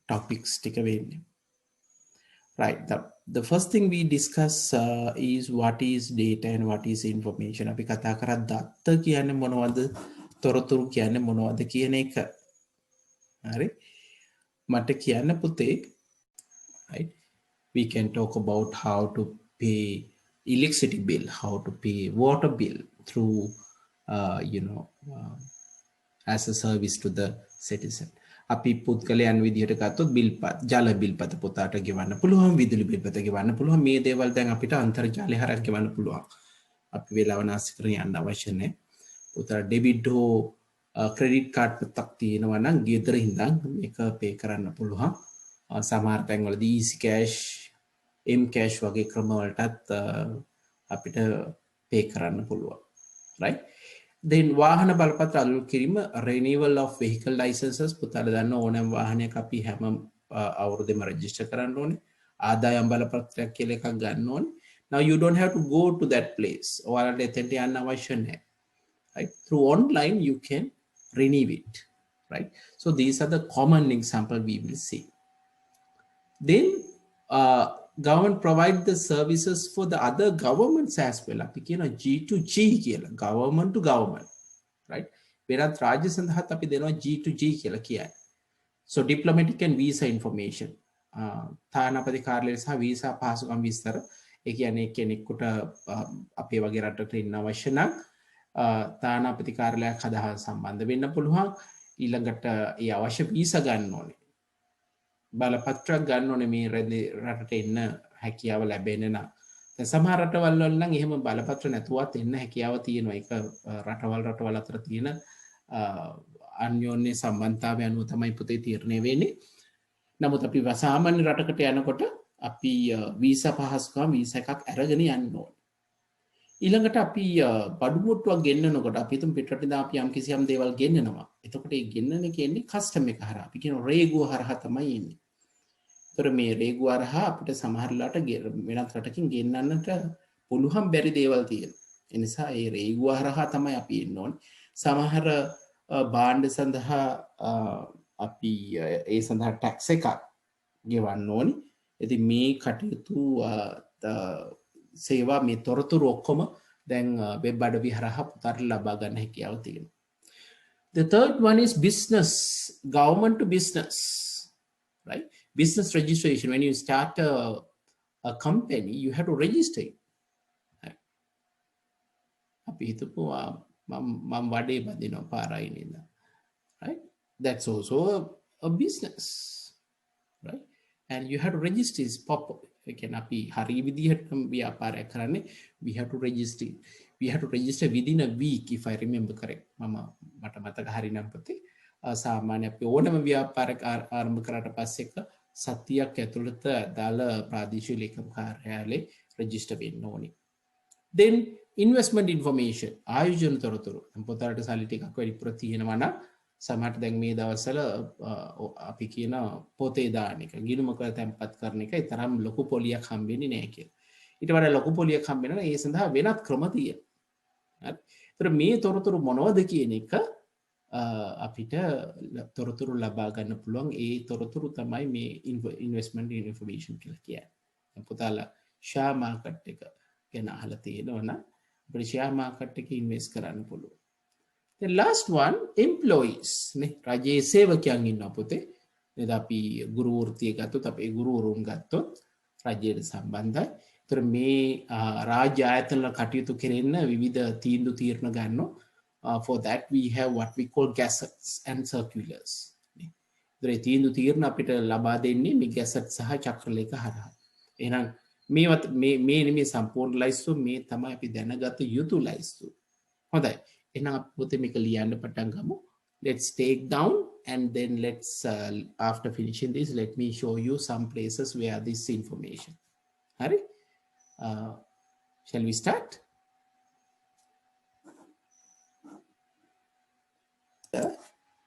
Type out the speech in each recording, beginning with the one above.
topics ටික වෙන්නේ. Right. The first thing we discuss is what is data and what is information. අපි කතා කරා දත්ත කියන්නේ මොනවද, තොරතුරු කියන්නේ මොනවද කියන එක. හරි. මට කියන්න පුතේ, right? We can talk about how to pay electricity bill, how to pay water bill through, as a service to the citizen. අපි පුද්ගලයන් විදිහට ගත්තොත් බිල්පත්, ජල බිල්පත පොතාට ගෙවන්න පුළුවන්, විදුලි බිල්පත ගෙවන්න පුළුවන්. මේ දේවල් දැන් අපිට අන්තර්ජාලය හරහා ගෙවන්න පුළුවන්. අපි වේලාව නාස්ති කරගෙන යන්න අවශ්‍ය නැහැ. පුතාට ඩෙබිට් හෝ ක්‍රෙඩිට් කාඩ් පොතක් තියෙනවා නම් ගෙදර ඉඳන් මේක පේ කරන්න පුළුවන්. සමහර තැන්වලදී easy cash, m cash වගේ ක්‍රම වලටත් අපිට පේ කරන්න පුළුවන්. right? Then වාහන බලපත්‍ර අලුත් කිරීම, renewal of vehicle licenses. පුතාලා දන්න ඕනෑම වාහනයක් අපි හැම අවුරුද්දෙම රෙජිස්ටර් කරන්න ඕනේ. ආදායම් බලපත්‍රයක් කියලා එකක් ගන්න ඕනේ. Now you don't have to go to that place. ඔයාලට එතෙන්ට යන්න අවශ්‍ය නැහැ. Right? Through online you can renew it. Right? So these are the common example we will see. Then government provide the services for the other governments as well. අපි කියන G2G කියලා, government to government, right? වෙනත් රාජ්‍ය සඳහාත් අපි දෙනවා G2G කියලා කියන්නේ. So diplomatic and visa information, තානාපති කාර්යාලය සහ වීසා පහසුකම් විස්තර. ඒ කියන්නේ කෙනෙකුට අපේ වගේ රටකට ඉන්න අවශ්‍ය නම් තානාපති කාර්යාලයක් හදා සම්බන්ධ වෙන්න පුළුවන්. ඊළඟට ඒ අවශ්‍ය වීසා ගන්න ඕනේ, බලපත්‍රයක් ගන්න ඕනේ මේ රටට එන්න හැකියාව ලැබෙන්න නම්. දැන් සමහර රටවල් වල නම් එහෙම බලපත්‍ර නැතුවත් එන්න හැකියාව තියෙනවා. ඒක රටවල් අතර තියෙන අන්‍යෝන්‍ය සම්බන්ධතාවය අනුව තමයි පුතේ තීරණය වෙන්නේ. නමුත් අපි සාමාන්‍ය රටකට යනකොට අපි වීසා පහසුකම් වීසා එකක් අරගෙන යන්න ඕනේ. ඊළඟට අපි බඩු මුට්ටුවක් ගෙන්නනකොට අපි තුන් පිටරට ඉඳන් අපි යම් කිසියම් දේවල් ගෙන්නනවා. එතකොට ඒ ගෙන්නන්නේ කියන්නේ කස්ටම් එක හරහා. අපි කියන රේගුව හරහා තමයි එන්නේ. ඒතර මේ රේගුව හරහා අපිට සමහරලාට වෙනත් රටකින් ගෙන්නන්නට පුළුවන් බැරි දේවල් තියෙනවා. ඒ නිසා ඒ රේගුව හරහා තමයි අපි එන්න ඕනේ. සමහර භාණ්ඩ සඳහා අපි ඒ සඳහා ටැක්ස් එකක් ගෙවන්න ඕනේ. ඉතින් මේ කටයුතු සේවා මේ තොරතුරු ඔක්කොම දැන් වෙබ් අඩවි හරහා පුතාට ලබා ගන්න හැකියාව තියෙනවා. The third one is business, government to business, right? Business registration. When you start a company, you have to register it. Right? අපි හිතපු මම වඩේ බදිනවා පාරයින් ඉඳන්. Right? That's also a business, right? And you have to register this pop-up. Again, අපි හරි විදිහට ව්‍යාපාරයක් කරන්නේ, we have to register. We have to register within a week, if I remember correct. මට මතක හරි නම් පුතේ සාමාන්‍ය අපි ඕනම ව්‍යාපාරයක් ආරම්භ කරාට පස්සේ එක සතියක් ඇතුළත දාල ප්‍රාදේශීය ලේකම් කාර්යාලයේ රෙජිස්ටර් වෙන්න ඕනේ. Then investment information, ආයෝජන තොරතුරු. පොතට සල්ලි ටිකක් වැඩිපුර තියෙනවා නම් සමහරට දැන් මේ දවස්වල අපි කියන පොතේ දාන එක, ගිණුමක තැන්පත් කරන එක තරම් ලොකු පොලියක් හම්බෙන්නේ නැහැ කියලා. ඊට වඩා ලොකු පොලියක් හම්බ වෙනවා. ඒ සඳහා වෙනත් ක්‍රම තියෙනවා. හරි. ඒතර මේ තොරතුරු මොනවද කියන එක අපිට තොරතුරු ලබා ගන්න පුළුවන්. ඒ තොරතුරු තමයි මේ ඉන්වෙස්ට්මන්ට් ඉන්ෆර්මේෂන් කියලා කියන්නේ. පුතාලා ෂෙයා මාකට් එක ගැන අහලා තියෙනවා නම් අපිට ෂෙයා මාකට් එකේ ඉන්වෙස්ට් කරන්න පුළුවන්. The last one, employees. නේ රජයේ සේවකයන් ඉන්නවා පුතේ. නේද? අපි ගුරු වෘත්තිය ගත්තොත් අපේ ගුරුවරුන් ගත්තොත් රජයට සම්බන්ධයි. ඒතර මේ රාජ්‍ය ආයතන වල කටයුතු කෙරෙන්න විවිධ තීන්දුව තීරණ ගන්නවා. For that we have what we call gazettes and circulars. ඒතර තීන්දුව තීරණ අපිට ලබා දෙන්නේ මේ ගැසට් සහ චක්‍රලේඛ හරහා. එහෙනම් මේ නෙමෙයි සම්පූර්ණ ලයිස්තු, මේ තමයි අපි දැනගත යුතු ලයිස්තු. හොඳයි. එහෙනම් අපි පොතේ මේක ලියන්න පටන් ගමු. Let's take down and then let's after finishing this, let me show you some places where this information. Hari? Shall we start?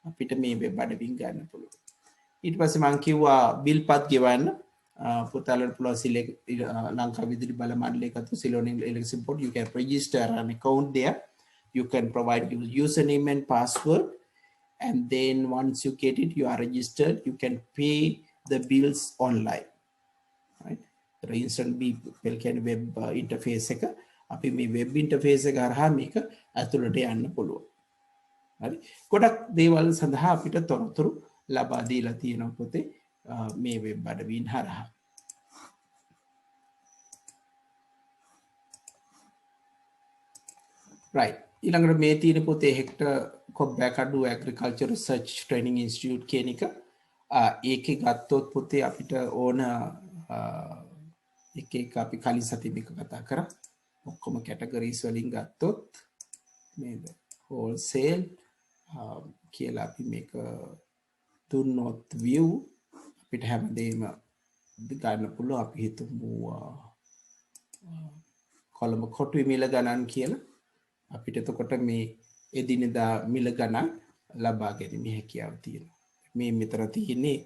අපිට මේ වෙබ් අඩවින් ගන්න පුළුවන්. ඊට පස්සේ මම කිව්වා බිල්පත් ගෙවන්න. පුතාලට පුළුවන් සිලෙක්ට් ලංකා විදුලි බල මණ්ඩලයක තු Ceylon electricity board, you can register an account there. You can provide your username and password, and then once you get it, you are registered. You can pay the bills online, right? instant bill කියන්නේ web interface එක අපි මේ web interface එක හරහා මේක ඇතුළට යන්න පුළුවන්. හරි. ගොඩක් දේවල් සඳහා අපිට තොරතුරු ලබා දීලා තියෙනවා පොතේ මේ වෙබ් අඩවින් හරහා. right. ඊළඟට මේ තියෙන පොතේ Hector Kobbekaduwa agriculture research training institute කියන එක ඒකේ ගත්තොත් පොතේ අපිට ඕන එක අපි කලින් සතියේ මේක කතා කරා. ඔක්කොම කැටගරිස් වලින් ගත්තොත් නේද? wholesale කියලා අපි මේක දුන්නොත් view අපිට හැමදේම ගන්න පුළුවන්. අපි හිතමු කොළඹ කොටුවේ මිල ගණන් කියලා. අපිට එතකොට මේ එදිනෙදා මිල ගණන් ලබා ගැනීම හැකියාව තියෙනවා. මේ මෙතන තියෙන්නේ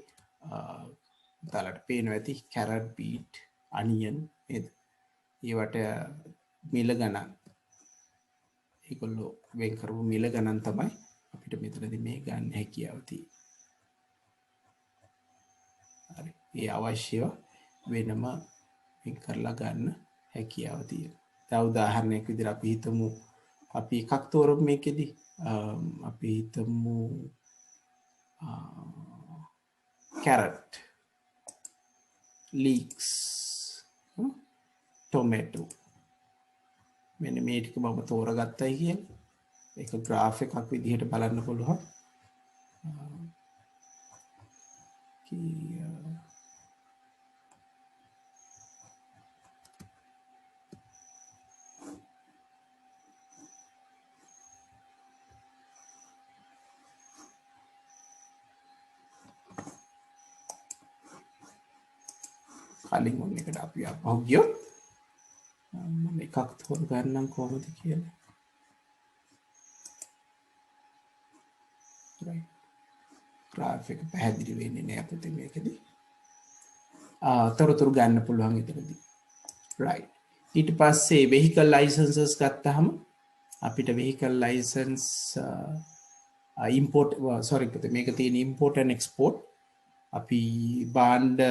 දාලට පේනවා ඇති carrot beet onion නේද? ඒවට මිල ගණන් ඒගොල්ලෝ වෙන් කරපු මිල ගණන් තමයි අපිට මෙතනදී මේ ගන්න හැකියාව තියෙන්නේ. හරි. ඒ අවශ්‍යව වෙනම වෙන් කරලා ගන්න හැකියාව තියෙනවා. දැන් උදාහරණයක් විදිහට අපි හිතමු අපි එකක් තෝරමු මේකෙදි අපි හිතමු carrot leeks tomato මෙන්න මේ ටික මම තෝරගත්තයි කියන්නේ ඒක graph එකක් විදිහට බලන්න පුළුවන්. කලින් මොන එකට අපි අපහු ගියොත් මම එකක් තෝරගන්නම් කොහොමද කියලා. right. graph එක පැහැදිලි වෙන්නේ නැහැ අපිට මේකදී. තොරතුරු ගන්න පුළුවන් එතනදී. right. ඊට පස්සේ vehicle licenses ගත්තාම අපිට vehicle license import මේක තියෙන import and export අපි බාණ්ඩ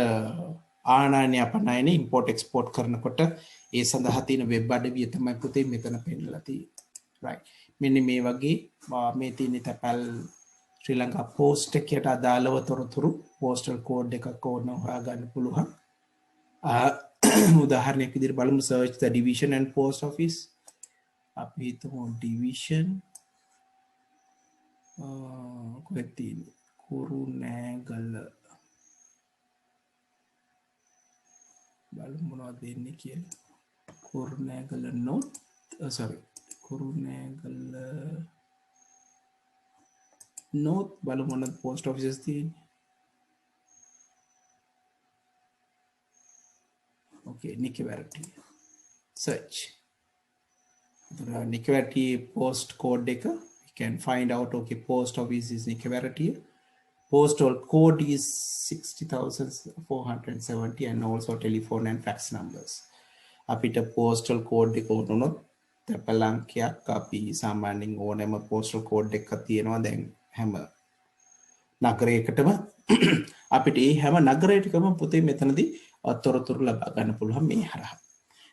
ආනයනය අපනයන import export කරනකොට ඒ සඳහා තියෙන වෙබ් අඩවිය තමයි පුතේ මෙතන පෙන්නලා තියෙන්නේ. right. මෙන්න මේ වගේ මේ තියෙන තැපැල් ශ්‍රී ලංකා පෝස්ට් එකකට අදාළව තොරතුරු postal code එකක් ඕන හොයාගන්න පුළුවන්. උදාහරණයක් විදිහට බලමු search the division and post office. අපි හිතමු division කොහෙද තියෙන්නේ? කුරුණෑගල බලමු මොනවද දෙන්නේ කියලා. කුරුණෑගල north කුරුණෑගල north බලමු මොනවද post offices තියෙන්නේ. okay, Nikivarati search Nikivarati post code එක you can find out okay post office is Nikivarati. Postal code is 60,470 and also telephone and fax numbers. අපිට postal code එක උනොත් තැපැල් අංකයක් අපි සාමාන්‍යයෙන් ඕනෑම postal code එකක් තියෙනවා දැන් හැම නගරයකටම අපිට ඒ හැම නගරයකටම පුතේ මෙතනදී තොරතුරු ලබා ගන්න පුළුවන් මේ හරහා.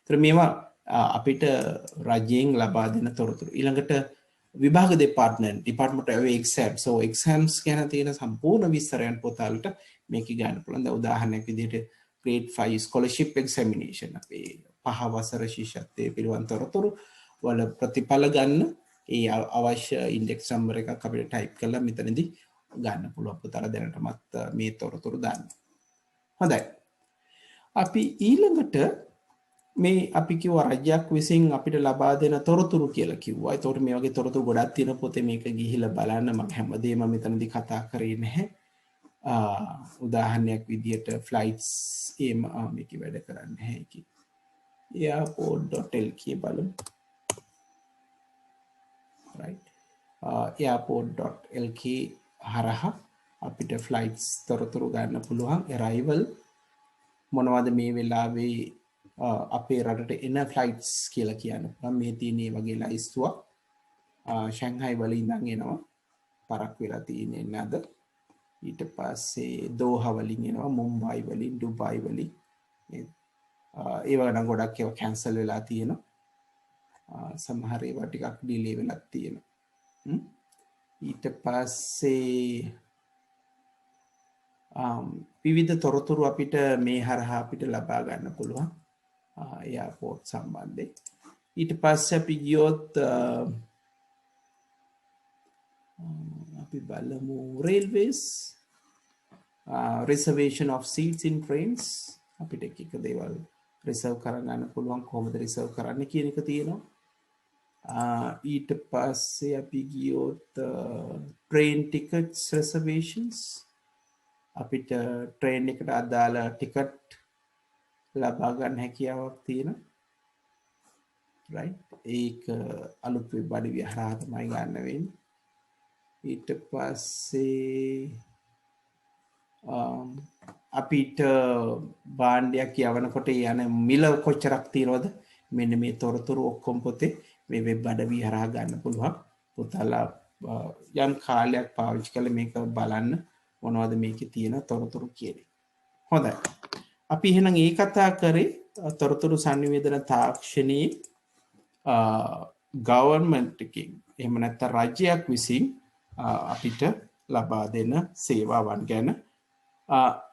ඒතර මේවා අපිට රජයෙන් ලබා දෙන තොරතුරු. ඊළඟට විභාග department of exam. so exams ගැන තියෙන සම්පූර්ණ විස්තරයන් පොතවලට මේක ගන්න පුළුවන්. දැන් උදාහරණයක් විදිහට grade 5 scholarship examination අපේ පහ වසර ශිෂ්‍යත්වයේ පිළිවන් තොරතුරු වල ප්‍රතිඵල ගන්න ඒ අවශ්‍ය ඉන්ඩෙක්ස් නම්බර් එකක් අපිට ටයිප් කරලා මෙතනදී ගන්න පුළුවන්. පුතාලා දැනටමත් මේ තොරතුරු දාන්න. හොඳයි. අපි ඊළඟට මේ අපි කිව්වා රජයක් විසින් අපිට ලබා දෙන තොරතුරු කියලා කිව්වා. ඒතකොට මේ වගේ තොරතුරු ගොඩක් තියෙන පොතේ මේක ගිහිලා බලන්න. මම හැමදේම මෙතනදී කතා කරේ නැහැ. උදාහරණයක් විදියට flights මේකේ වැඩ කරන්නේ නැහැ කි. airport.lk බලමු. right. airport.lk හරහා අපිට flights තොරතුරු ගන්න පුළුවන්. arrival මොනවද මේ වෙලාවේ අපේ රටට එන ෆ්ලයිට්ස් කියලා කියන්න පුළුවන්. මේ තියෙන වගේ ලයිස්තුවක් ෂැන්හයි වල ඉඳන් එනවා. පරක් වෙලා තියෙන්නේ නැද? ඊට පස්සේ දෝහා වලින් එනවා, මුම්බයි වලින්, ඩුබායි වලින්. ඒවා නම් ගොඩක් ඒවා කැන්සල් වෙලා තියෙනවා. සමහර ඒවා ටිකක් ඩිලේ වෙලා තියෙනවා. ඊට පස්සේ විවිධ තොරතුරු අපිට මේ හරහා අපිට ලබා ගන්න පුළුවන් එයාපෝට් සම්බන්ධයෙන්. ඊට පස්සේ අපි ගියොත් අපි බලමු railways, reservation of seats in trains. අපිට එක දේවල් රිසර්ව් කරගන්න පුළුවන්, කොහොමද රිසර්ව් කරන්න කියන එක තියෙනවා. ඊට පස්සේ අපි ගියොත් train tickets reservations, අපිට ට්‍රේන් එකට අදාළ ටිකට් ලබා ගන්න හැකියාවක් තියෙනවා. right, ඒක අලුත් වෙබ් අඩවිය හරහා තමයි ගන්න වෙන්නේ. ඊට පස්සේ අපිට භාණ්ඩයක් යවනකොට යන මිල කොච්චරක් තියෙනවද, මෙන්න මේ තොරතුරු ඔක්කොම පොතේ මේ වෙබ් අඩවිය හරහා ගන්න පුළුවන්. පුතාලා යම් කාලයක් පාවිච්චි කරලා මේක බලන්න මොනවද මේකේ තියෙන තොරතුරු කියන්නේ. හොඳයි. අපි එහෙනම් ඒ කතා කරේ තොරතුරු sannivedana තාක්ෂණයේ ගවර්න්මන්ට් එකකින් එහෙම නැත්නම් රාජ්‍යයක් විසින් අපිට ලබා දෙන සේවාවන් ගැන.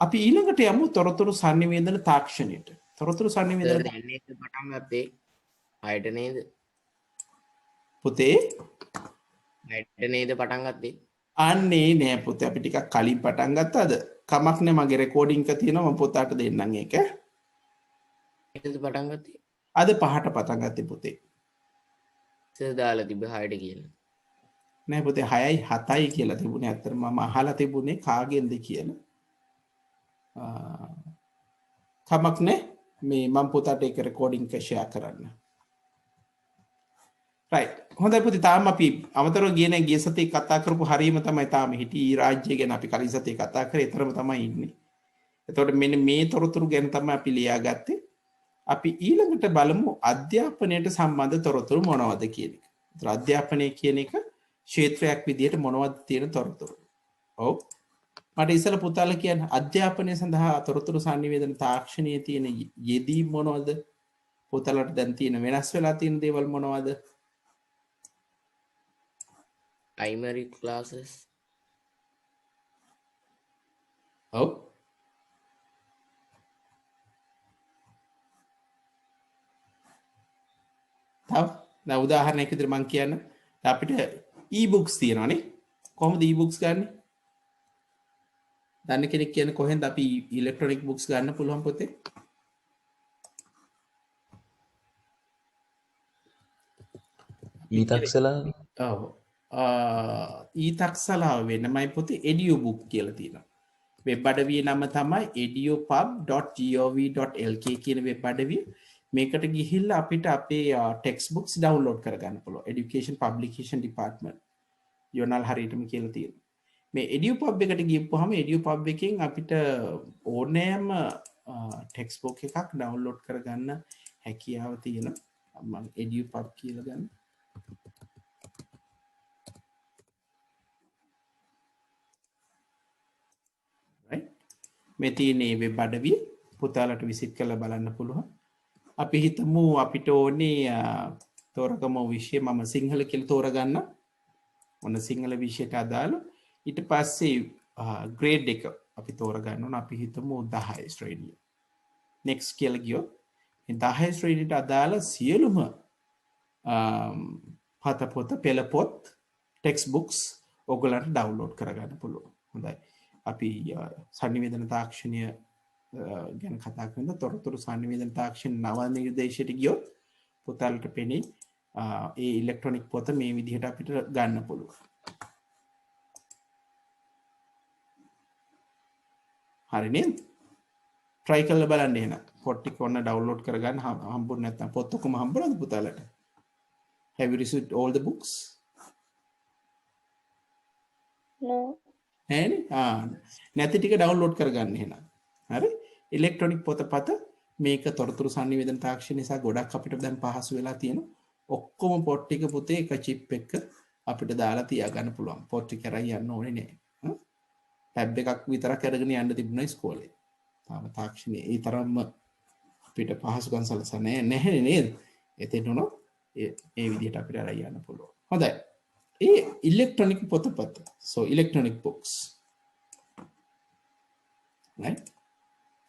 අපි ඊළඟට යමු තොරතුරු sannivedana තාක්ෂණයට. තොරතුරු sannivedana දැන් පටන් ගත්තේ හයට නේද? පුතේ හයට නේද පටන් ගත්තේ? අන්නේ නෑ පුතේ, අපි ටිකක් කලින් පටන් ගත්තාද? කමක් නෑ, මගේ රෙකෝඩින්గ్ එක තියෙනවා, මම පුතාට දෙන්නම් ඒක. ඒකද පටන් ගත්තේ? අද 5ට පටන් ගත්තේ පුතේ. ඉතින් දාලා තිබ්බ 6ට කියලා. නෑ පුතේ 6යි 7යි කියලා තිබුණේ. අතර මම අහලා තිබුණේ කාගෙන්ද කියලා. කමක් නෑ, මේ මම පුතාට ඒක රෙකෝඩින්గ్ එක ෂෙයා කරන්න. right, හොඳයි පුතේ. තාම අපි අමතරව ගිය සතියේ කතා කරපු හරියම තමයි තාම හිටියේ. රාජ්‍ය ගැන අපි කලින් සතියේ කතා කරේ. ඒතරම තමයි ඉන්නේ. එතකොට මෙන්න මේ තොරතුරු ගැන තමයි අපි ලියාගත්තේ. අපි ඊළඟට බලමු අධ්‍යාපනයට සම්බන්ධ තොරතුරු මොනවද කියන එක. ඒතර අධ්‍යාපනය කියන එක ක්ෂේත්‍රයක් විදිහට මොනවද තියෙන තොරතුරු. ඔව්. මට ඉස්සෙල්ලා පුතාලා කියන්න, අධ්‍යාපනය සඳහා තොරතුරු sannivedana තාක්ෂණයේ තියෙන යෙදීම් මොනවද? පුතාලාට දැන් තියෙන වෙනස් වෙලා තියෙන දේවල් මොනවද? primary classes. ඔව්. තව උදාහරණයක් විදිහට මම කියන්න, අපිට e-books තියෙනවානේ. කොහොමද e-books ගන්න? දන්න කෙනෙක් කියන කොහෙන්ද අපි ඉලෙක්ට්‍රොනික බුක්ස් ගන්න පුළුවන් පුතේ? ඊතක්සලා. ඔව්. ඊතක්සලාව වෙනමයි පුතේ edu book කියලා තියෙනවා. වෙබ් අඩවියේ නම තමයි edupub.gov.lk කියන වෙබ් අඩවිය. මේකට ගිහිල්ලා අපිට අපේ ටෙක්ස්ට් බුක්ස් ඩවුන්ලෝඩ් කරගන්න පුළුවන්. education publication department යොනල් හරියටම කියලා තියෙනවා. මේ edupub එකට ගියපුවාම edupub එකෙන් අපිට ඕනෑම ටෙක්ස්ට් බුක් එකක් ඩවුන්ලෝඩ් කරගන්න හැකියාව තියෙනවා. මම edupub කියලා ගන්න. right, මේ තියෙන වෙබ් අඩවිය පුතාලට විසිට් කරලා බලන්න පුළුවන්. අපි හිතමු අපිට ඕනේ තෝරගමු විෂය, මම සිංහල කියලා තෝරගන්න. ඔන්න සිංහල විෂයට අදාළ. ඊට පස්සේ ග්‍රේඩ් එක අපි තෝරගන්න ඕන. අපි හිතමු 10 ශ්‍රේණිය. next කියලා ගියොත් මේ 10 ශ්‍රේණියට අදාළ සියලුම පොත පෙළපොත් ටෙක්ස්ට් බුක්ස් ඔයගලන්ට ඩවුන්ලෝඩ් කරගන්න පුළුවන්. හොඳයි. අපි sannivedana තාක්ෂණය ගැන කතා කරන තොරතුරු sannivedana තාක්ෂණ නව නිර්දේශයට ගියොත් පුතාලට පෙනේ ඒ ඉලෙක්ට්‍රොනික පොත මේ විදිහට අපිට ගන්න පුළුවන්. හරි නේද? try කරලා බලන්න එහෙනම්. පොත් ටික ඔන්න ඩවුන්ලෝඩ් කරගන්න හම්බුනේ නැත්නම් පොත් ඔක්කොම හම්බුනද පුතාලට? Have you received all the books? No. නැති ටික ඩවුන්ලෝඩ් කරගන්න එහෙනම්. හරි? ඉලෙක්ට්‍රොනික පොතපත මේක තොරතුරු sannivedana තාක්ෂණ නිසා ගොඩක් අපිට දැන් පහසු වෙලා තියෙනවා. ඔක්කොම පොත් ටික පුතේ එක chip එක අපිට දාලා තියාගන්න පුළුවන්. පොත් ටික කරා යන්න ඕනේ නෑ. ටැබ් එකක් විතරක් අරගෙන යන්න තිබුණා ඉස්කෝලේ. තාම තාක්ෂණයේ ඒ තරම්ම අපිට පහසුකම් සලසන්නේ නැහැ නේද? එතෙන් උනොත් ඒ විදිහට අපිට අරන් යන්න පුළුවන්. හොඳයි. ඒ ඉලෙක්ට්‍රොනික පොතපත. So electronic books. Right?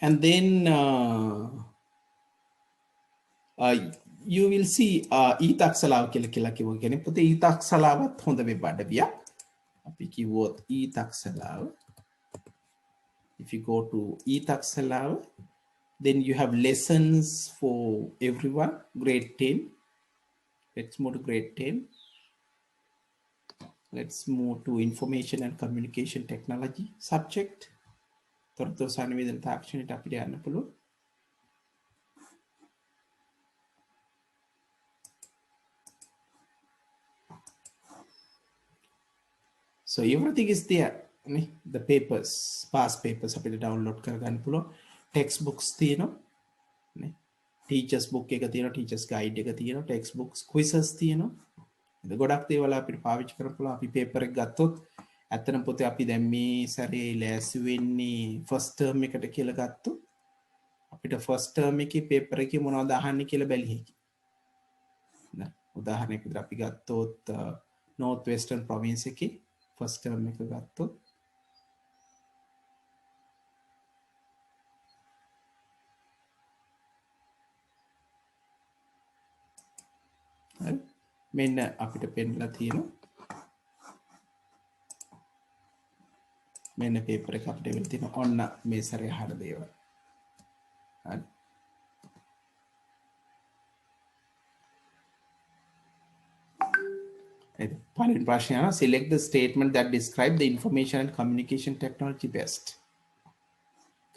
And then you will see ඊතක්සලාව කියලා කිව්ව කෙනෙක් පොතේ ඊතක්සලාවත් හොඳ වෙබ් අඩවියක්. අපි කිව්වොත් ඊතක්සලාව. If you go to ඊතක්සලාව, then you have lessons for everyone, grade 10. Let's move to grade 10. Let's move to information and communication technology subject. තොරතුරු සංවේදන තාක්ෂණයට අපිට යන්න පුළුවන්. So everything is there. The papers, past papers අපිට download කරගන්න පුළුවන්. Textbooks තියෙනවා. Teachers book එක තියෙනවා, teachers guide එක තියෙනවා, textbooks, quizzes තියෙනවා. ගොඩක් දේවල් අපිට පාවිච්චි කරන්න පුළුවන්. අපි paper එක ගත්තොත් ඇත්තටම පොතේ අපි දැන් මේ සැරේ ලෑස්ති වෙන්නේ first term එකට කියලා ගත්තොත් අපිට first term එකේ paper එකේ මොනවද අහන්නේ කියලා බැලිය හැකියි. උදාහරණයක් විදිහට අපි ගත්තොත් North Western province එකේ first term එක ගත්තොත් මෙන්න අපිට පෙන්නලා තියෙනවා මෙන්න paper එක අපිට වෙලා තියෙනවා ඔන්න මේ සැරේ අහන දේවල්. හරි. පළවෙනි ප්‍රශ්නය අහනවා select the statement that describe the information and communication technology best.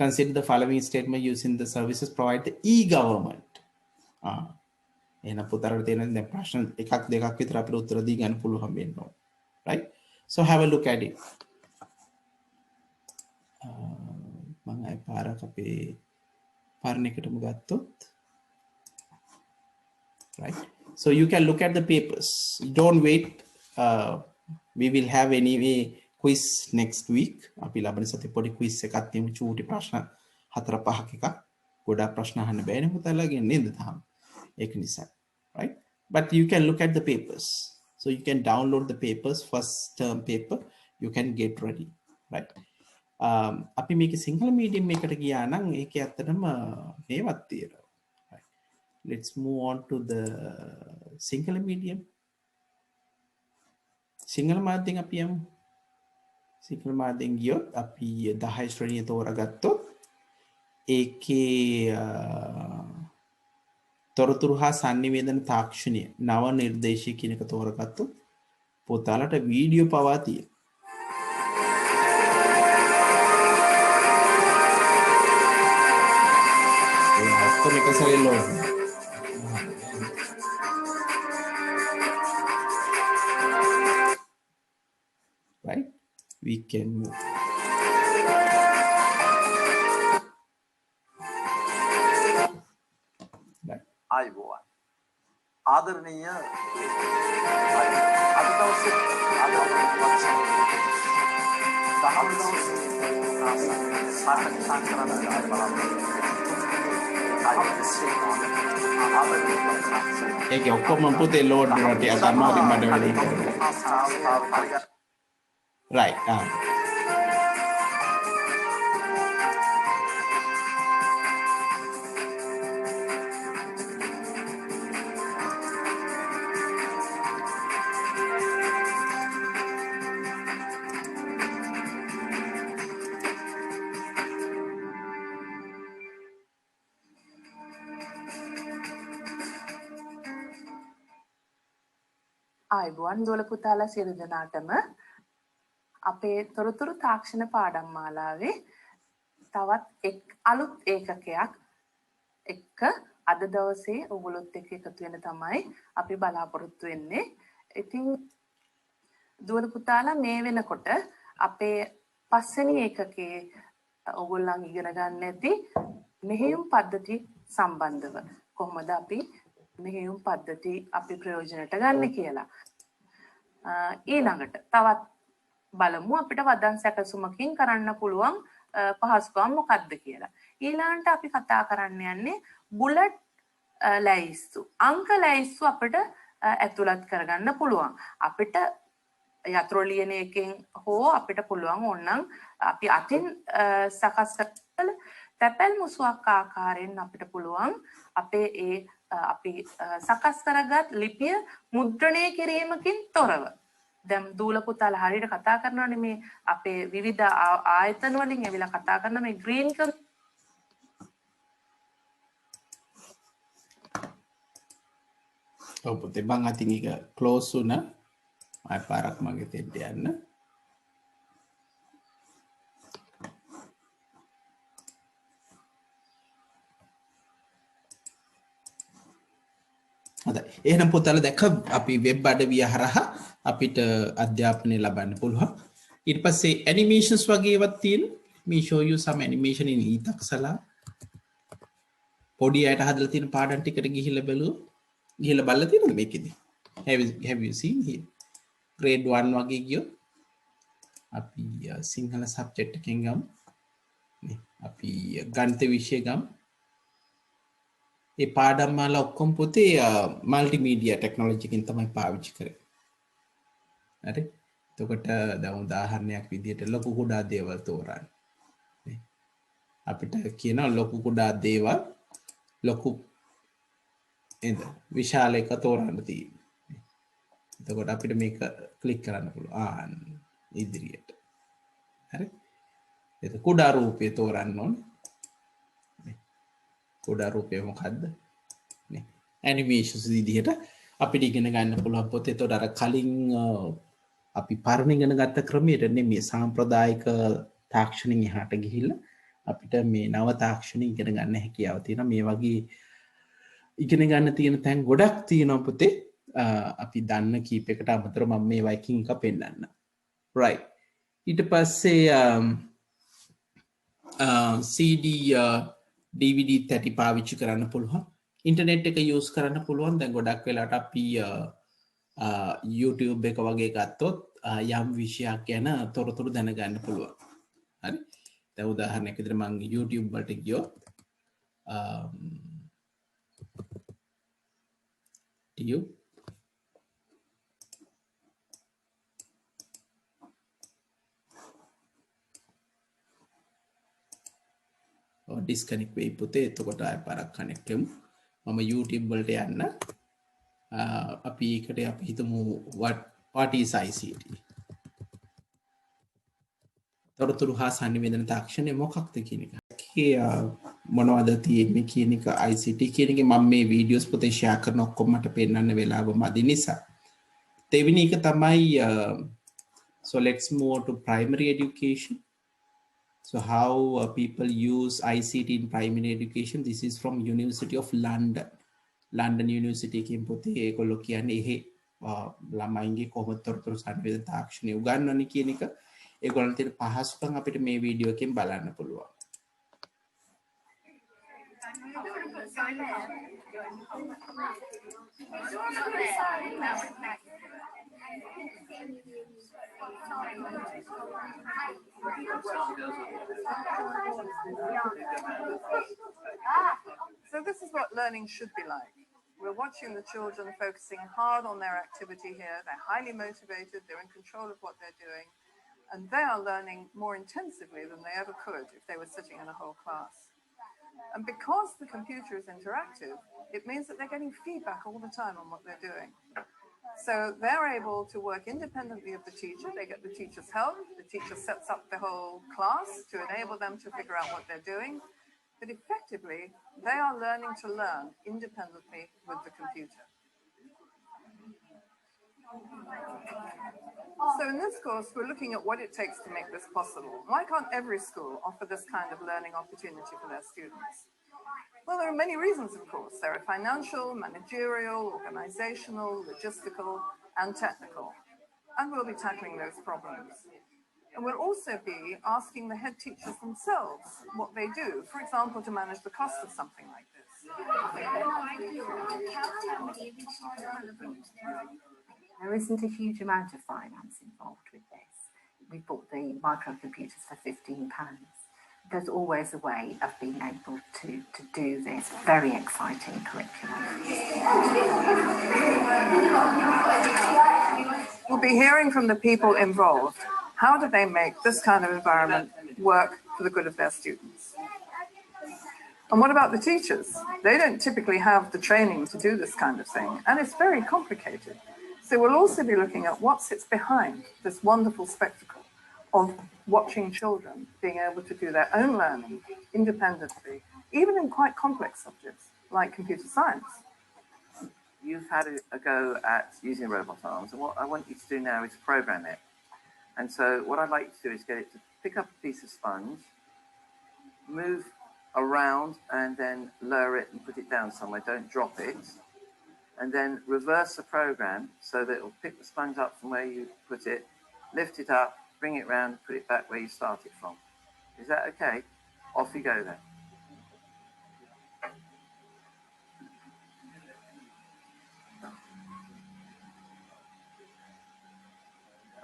Consider the following statement using the services provided the e-government. එහෙනම් පුතරට තියෙන දැන් ප්‍රශ්න එකක් දෙකක් විතර අපිට උත්තර දී ගන්න පුළුවන් වෙනවා. Right? So have a look at it. මම අය පාරක් අපේ පාරණ එකටම ගත්තොත්. Right? So you can look at the papers. Don't wait. We will have anyway quiz next week. අපි ලබන සතියේ පොඩි quiz එකක් තියමු චූටි ප්‍රශ්න 4-5 එකක්. ගොඩාක් ප්‍රශ්න අහන්න බෑනේ පුතාලාගෙන් නේද තාම. ඒක නිසා. Right? But you can look at the papers. So you can download the papers, first term paper. You can get ready. Right? අපි මේකේ සිංහල මීඩියම් එකකට ගියා නම් ඒකේ ඇත්තටම මේවත් තියෙනවා. Let's move on to the Sinhala medium. Sinhala මාධ්‍යෙන් අපි යමු. Sinhala මාධ්‍යෙන් ගියොත් අපි 10 ශ්‍රේණිය තෝරගත්තොත් ඒකේ තොරතුරු හා sannivedana තාක්ෂණය නව නිර්දේශය කියන එක තෝරගත්තොත් පොතාලට වීඩියෝ පවා තියෙනවා. ඒ අස්තර එක සැරේ load right? We can move. Right. ආයුබෝවන්. ආදරණීය අද දවසේ ඒකේ ඔක්කොම පුතේ ලෝඩ් වෙනවා ටිකක් අමාරුයි මට වැඩි. Right. ආයුබෝවන් දොළ පුතාලා සියලු දෙනාටම අපේ තොරතුරු තාක්ෂණ පාඩම් මාලාවේ තවත් එක් අලුත් ඒකකයක් එක්ක අද දවසේ ඔයගොල්ලොත් එක්ක එකතු වෙන තමයි අපි බලාපොරොත්තු වෙන්නේ. ඉතින් දොළ පුතාලා මේ වෙනකොට අපේ පස්වෙනි ඒකකයේ ඔයගොල්ලන් ඉගෙන ගන්න ඇති මෙහෙයුම් පද්ධති සම්බන්ධව කොහොමද අපි මෙහෙයුම් පද්ධති අපි ප්‍රයෝජනට ගන්න කියලා. ඊළඟට තවත් බලමු අපිට වදන් සැකසුමකින් කරන්න පුළුවන් පහසුකම් මොකක්ද කියලා. ඊළඟට අපි කතා කරන්න යන්නේ බුලට් ලැයිස්තු. අංක ලැයිස්තු අපිට ඇතුළත් කරගන්න පුළුවන්. අපිට යතුරු ලියන එකෙන් හෝ අපිට පුළුවන් ඕනනම් අපි අතින් සකස් කරලා තැපැල් මුසුවක් ආකාරයෙන් අපිට පුළුවන් අපේ ඒ අපි සකස් කරගත් ලිපිය මුද්‍රණය කිරීමකින් තොරව. දැන් දූල පුතාලා හරියට කතා කරනවානේ මේ අපේ විවිධ ආයතන වලින් ඇවිල්ලා කතා කරන මේ ග්‍රීන් ඔව් පුතේ මං අතින් එක ක්ලෝස් වුණා. ආය පාරක් මගේ තෙන්ට යන්න. හොඳයි. එහෙනම් පුතාලා දැක්ක අපි වෙබ් අඩවිය හරහා අපිට අධ්‍යාපනය ලබන්න පුළුවන්. ඊට පස්සේ ඇනිමේෂන්ස් වගේ ඒවත් තියෙනවා. me show you some animation in ඊතක්සලා. පොඩි අයට හදලා තියෙන පාඩම් ටිකට ගිහිල්ලා බලුවා. ගිහිල්ලා බලලා තියෙනවද මේකෙදි? Have you seen here? grade 1 වගේ ගියොත් අපි සිංහල සබ්ජෙක්ට් එකෙන් ගමු. අපි ගණිත විෂය ගමු. ඒ පාඩම් මාලා ඔක්කොම පුතේ මල්ටිමීඩියා ටෙක්නොලොජි එකෙන් තමයි පාවිච්චි කරන්නේ. හරි? එතකොට දැන් උදාහරණයක් විදිහට ලොකු කුඩා දේවල් තෝරන්න. අපිට කියනවා ලොකු කුඩා දේවල් ලොකු එද විශාල එක තෝරන්න තියෙන්නේ. එතකොට අපිට මේක ක්ලික් කරන්න පුළුවන් ඉදිරියට. හරි? එතකොට කුඩා රූපය තෝරන්න ඕනේ. කුඩා රූපය මොකද්ද? නේ ඇනිමේෂන්ස් විදිහට අපිට ඉගෙන ගන්න පුළුවන් පොතේ. එතකොට අර කලින් අපි පරණ ඉගෙන ගත්ත ක්‍රමයට නෙමෙයි සාම්ප්‍රදායික තාක්ෂණින් එහාට ගිහිල්ලා අපිට මේ නව තාක්ෂණ ඉගෙන ගන්න හැකියාව තියෙනවා. මේ වගේ ඉගෙන ගන්න තියෙන තැන් ගොඩක් තියෙනවා පුතේ. අපි දන්න කීපයකට අමතරව මම මේ වයිකින් එක පෙන්නන්න. right. ඊට පස්සේ CD DVD තැටි පාවිච්චි කරන්න පුළුවන්. ඉන්ටර්නෙට් එක යූස් කරන්න පුළුවන්. දැන් ගොඩක් වෙලාට අපි YouTube එක වගේ ගත්තොත් යම් විෂයක් ගැන තොරතුරු දැනගන්න පුළුවන්. හරි? දැන් උදාහරණයක් විදිහට මම YouTube වලට ගියොත් ඩිස්කනෙක්ට් වෙයි පුතේ. එතකොට ආය පාරක් කනෙක්ට් වෙමු. මම YouTube වලට යන්න. අපි ඒකට අපි හිතමු what is ICT? තොරතුරු හා සංනිවේදන තාක්ෂණය මොකක්ද කියන එක. මොනවද තියෙන්නේ කියන එක ICT කියන එක මම මේ වීඩියෝස් පුතේ ෂෙයා කරන ඔක්කොම මට පෙන්නන්න වෙලාව මදි නිසා. දෙවෙනි එක තමයි so let's move to primary education. So how people use ICT in primary education. This is from University of London. London University එකෙන් පුතේ ඒගොල්ලෝ කියන්නේ එහෙ ළමයින්ගේ කොහොමද තොරතුරු සංවේදන තාක්ෂණය උගන්වන්නේ කියන එක ඒගොල්ලන් තියෙන පහසුකම් අපිට මේ වීඩියෝ එකෙන් බලන්න පුළුවන්. So this is what learning should be like. We're watching the children focusing hard on their activity here. They're highly motivated. They're in control of what they're doing. And they are learning more intensively than they ever could if they were sitting in a whole class. And because the computer is interactive, it means that they're getting feedback all the time on what they're doing. So they're able to work independently of the teacher. They get the teacher's help. The teacher sets up the whole class to enable them to figure out what they're doing. But effectively, they are learning to learn independently with the computer. So in this course, we're looking at what it takes to make this possible. Why can't every school offer this kind of learning opportunity for their students? Well, there are many reasons, of course. There are financial, managerial, organizational, logistical, and technical. And we'll be tackling those problems. And we'll also be asking the head teachers themselves what they do, for example, to manage the cost of something like this. There isn't a huge amount of finance involved with this. we bought the microcomputers for £15. There's always a way of being able to do this very exciting curriculum. We'll be hearing from the people involved. How do they make this kind of environment work for the good of their students? And what about the teachers? They don't typically have the training to do this kind of thing, and it's very complicated. So we'll also be looking at what sits behind this wonderful spectacle of watching children being able to do their own learning independently, even in quite complex subjects like computer science. You've had a go at using robot arms, and what I want you to do now is program it. And so what I'd like you to do is get it to pick up a piece of sponge, move around, and then lower it and put it down somewhere. Don't drop it. And then reverse the program so that it will pick the sponge up from where you put it, lift it up, bring it round, put it back where you started from. Is that okay? Off you go then.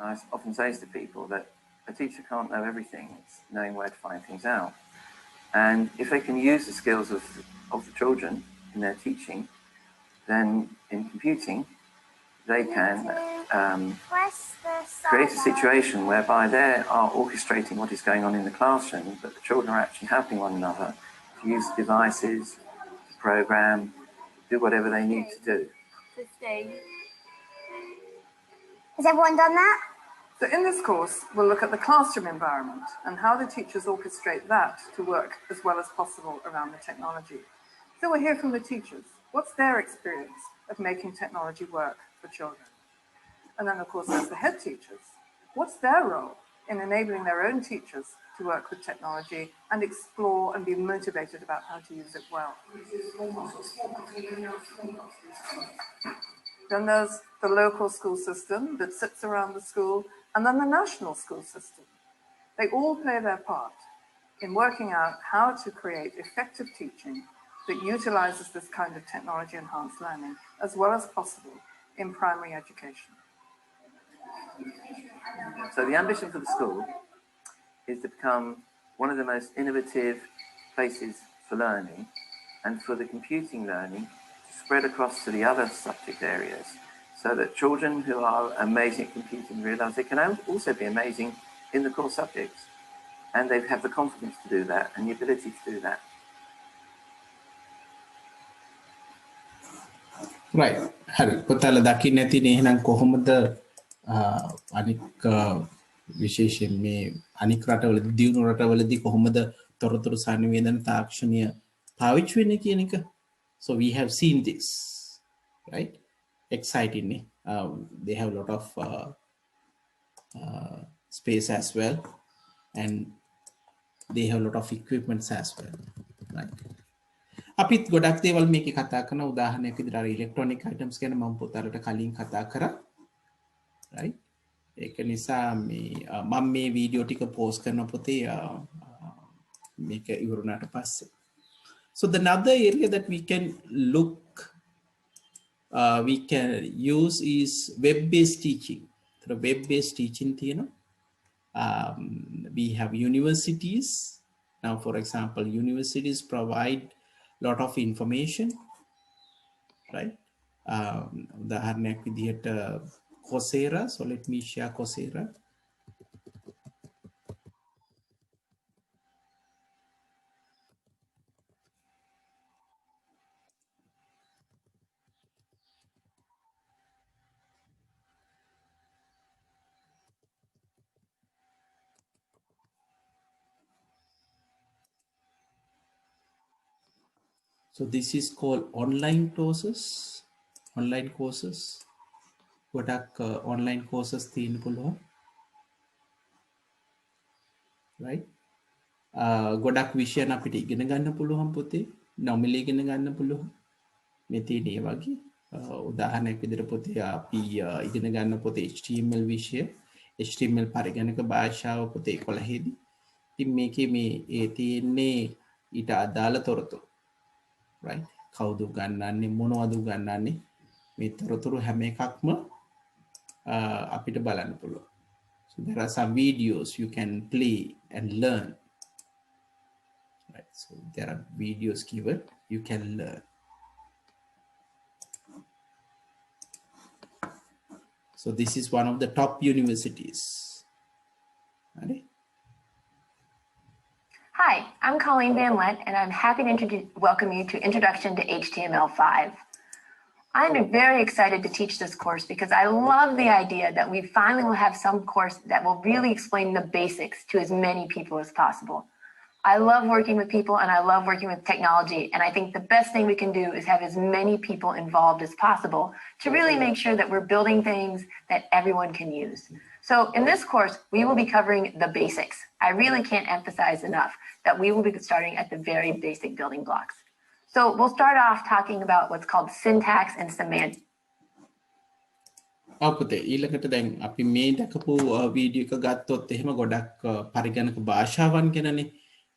I often say to people that a teacher can't know everything. It's knowing where to find things out. And if they can use the skills of the children in their teaching, then in computing, they can create a situation whereby they are orchestrating what is going on in the classroom, but the children are actually helping one another to use devices, to program, do whatever they need to do. 15. Has everyone done that? So in this course, we'll look at the classroom environment and how the teachers orchestrate that to work as well as possible around the technology. So we'll hear from the teachers. What's their experience of making technology work for children? And then, of course, there's the head teachers. What's their role in enabling their own teachers to work with technology and explore and be motivated about how to use it well? Then there's the local school system that sits around the school, and then the national school system. They all play their part in working out how to create effective teaching that utilizes this kind of technology-enhanced learning as well as possible in primary education. So the ambition for the school is to become one of the most innovative places for learning, and for the computing learning to spread across to the other subject areas, so that children who are amazing at computing realize they can also be amazing in the core subjects, and they have the confidence to do that and the ability to do that. right. හරි පුතාලා දකින්න ඇතිනේ එහෙනම් කොහොමද අනික් විශේෂයෙන් මේ අනික් රටවලදී දියුණු රටවලදී කොහොමද තොරතුරු සංවේදන තාක්ෂණය පාවිච්චි වෙන්නේ කියන එක. So we have seen this, right? Excitingly. They have a lot of space as well, and they have a lot of equipments as well, right? අපිත් ගොඩක් දේවල් මේකේ කතා කරන උදාහරණයක් විදිහට අර ඉලෙක්ට්‍රොනික අයිටම්ස් ගැන මම පුතාලට කලින් කතා කරා, right? ඒක නිසා මේ මම මේ වීඩියෝ ටික පෝස්ට් කරන පොතේ මේක ඉවරුණාට පස්සේ. So the another area that we can look, we can use is web-based teaching. So web-based teaching, we have universities. Now, for example, universities provide a lot of information, right? උදාහරණයක් විදිහට Coursera. So let me share Coursera. So this is called online courses. Online courses. ගොඩක් online courses තියෙන්න පුළුවන්. Right? ගොඩක් විෂයන් අපිට ඉගෙන ගන්න පුළුවන් පොතේ. නොමිලේ ඉගෙන ගන්න පුළුවන්. මේ තියෙන ඒ වගේ උදාහරණයක් විදිහට පොතේ අපි ඉගෙන ගන්න පොතේ HTML විෂය, HTML පරිගණක භාෂාව පොතේ 11 දී. ඉතින් මේකේ මේ ඒ තියෙන්නේ ඊට අදාළ තොරතුරු. Right? කවුද ගන්නන්නේ, මොනවද ගන්නන්නේ, මේ තොරතුරු හැම එකක්ම අපිට බලන්න පුළුවන්. So there are some videos you can play and learn. Right. So there are videos given, you can learn. So this is one of the top universities. Right? Hi, I'm Colleen Van Lent, and I'm happy to welcome you to Introduction to HTML5. I'm very excited to teach this course because I love the idea that we finally will have some course that will really explain the basics to as many people as possible. I love working with people and I love working with technology, and I think the best thing we can do is have as many people involved as possible to really make sure that we're building things that everyone can use. So in this course, we will be covering the basics. I really can't emphasize enough that we will be starting at the very basic building blocks. So we'll start off talking about what's called syntax and semantics. අපතේ ඊළඟට දැන් අපි මේ දැකපු video එක ගත්තොත් එහෙම ගොඩක් පරිගණක භාෂාවන් ගැනනේ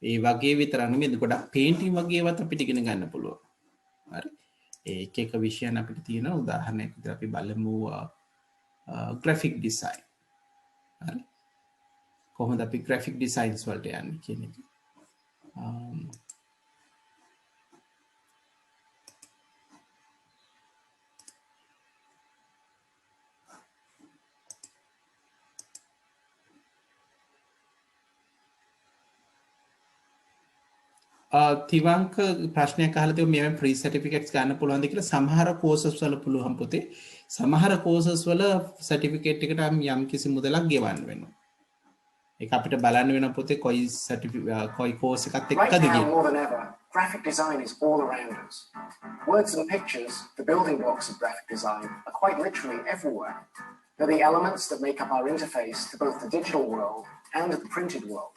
ඒ වගේ විතරක් නෙමෙයි ගොඩක් පේන්ටිං වගේ ඒවත් අපිට ඉගෙන ගන්න පුළුවන්. හරි. ඒ එක එක විෂයන් අපිට තියෙනවා. උදාහරණයක් විදිහට අපි බලමු graphic design. හරි. කොහොමද අපි graphic designs වලට යන්නේ කියන එක. තිවංක ප්‍රශ්නයක් අහලා තියෙනවා මේ ෆ්‍රී සර්ටිෆිකේට්ස් ගන්න පුළුවන්ද කියලා. සමහර කෝසස් වල පුළුවන් පුතේ. සමහර කෝසස් වල සර්ටිෆිකේට් එකට යම් කිසි මුදලක් ගෙවන්න වෙනවා. ඒක අපිට බලන්න වෙන පුතේ කොයි කෝස් එකත් එක්කද කියලා. More than ever, graphic design is all around us. Words and pictures, the building blocks of graphic design, are quite literally everywhere. They're the elements that make up our interface to both the digital world and the printed world.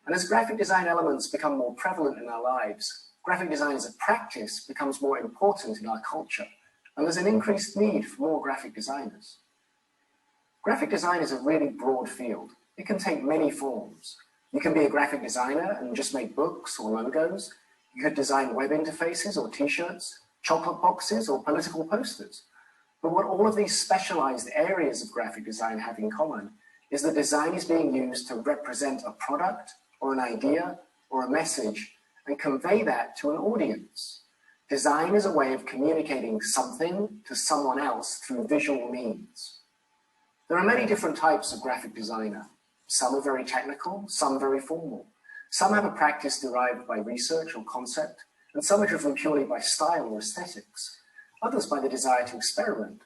And as graphic design elements become more prevalent in our lives, graphic design as a practice becomes more important in our culture, and there's an increased need for more graphic designers. Graphic design is a really broad field. It can take many forms. You can be a graphic designer and just make books or logos. You could design web interfaces or t-shirts, chocolate boxes or political posters. But what all of these specialized areas of graphic design have in common is that design is being used to represent a product or an idea or a message and convey that to an audience. Design is a way of communicating something to someone else through visual means. There are many different types of graphic designer. Some are very technical, some very formal. Some have a practice derived by research or concept, and some are driven purely by style or aesthetics. Others by the desire to experiment.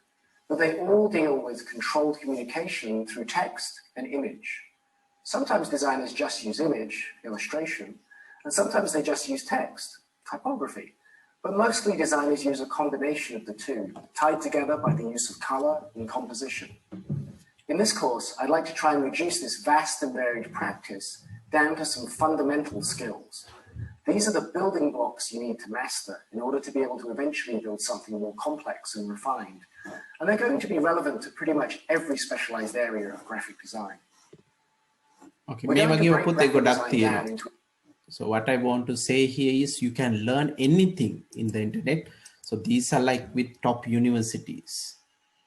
But they all deal with controlled communication through text and image. Sometimes designers just use image, illustration, and sometimes they just use text, typography. But mostly designers use a combination of the two, tied together by the use of color and composition. In this course, I'd like to try and reduce this vast and varied practice down to some fundamental skills. These are the building blocks you need to master in order to be able to eventually build something more complex and refined. And they're going to be relevant to pretty much every specialized area of graphic design. Okay, so what I want to say here is you can learn anything in the internet. So these are like with top universities,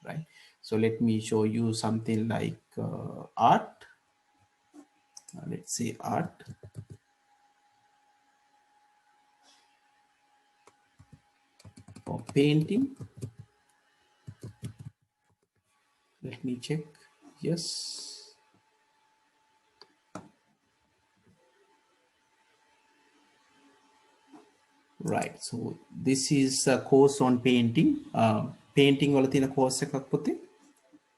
right? So let me show you something like art. Let's say art. Or painting. Let me check. Yes. Right, so this is a course on painting. Painting wala thina course ekak puthi.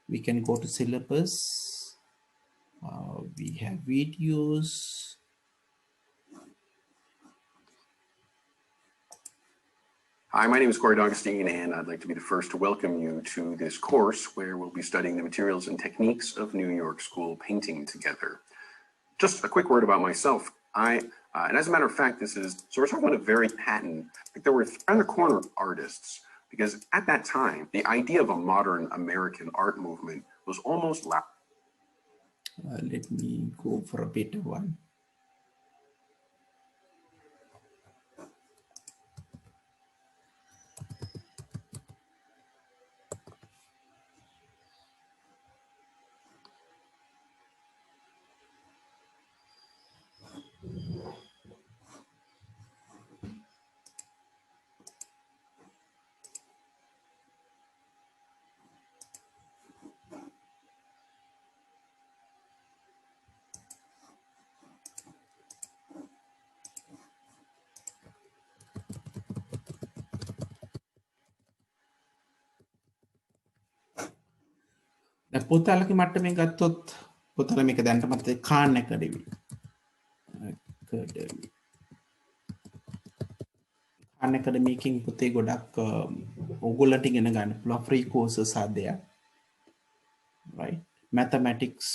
We can go to syllabus. We have videos. Hi, my name is Corey Augustine, and I'd like to be the first to welcome you to this course where we'll be studying the materials and techniques of New York School painting together. Just a quick word about myself. And as a matter of fact, so we're talking about a very patent, like there were around the corner of artists, because at that time, the idea of a modern American art movement was almost loud. Let me go for a better one. පොතාලගේ මට්ටමේ ගත්තොත් පොතාල මේක දැනට මත Khan Academy. Khan Academy එකකින් පුතේ ගොඩක් ඕගොල්ලන්ට ඉගෙන ගන්න පුළුවන් free courses are there. Right? Mathematics.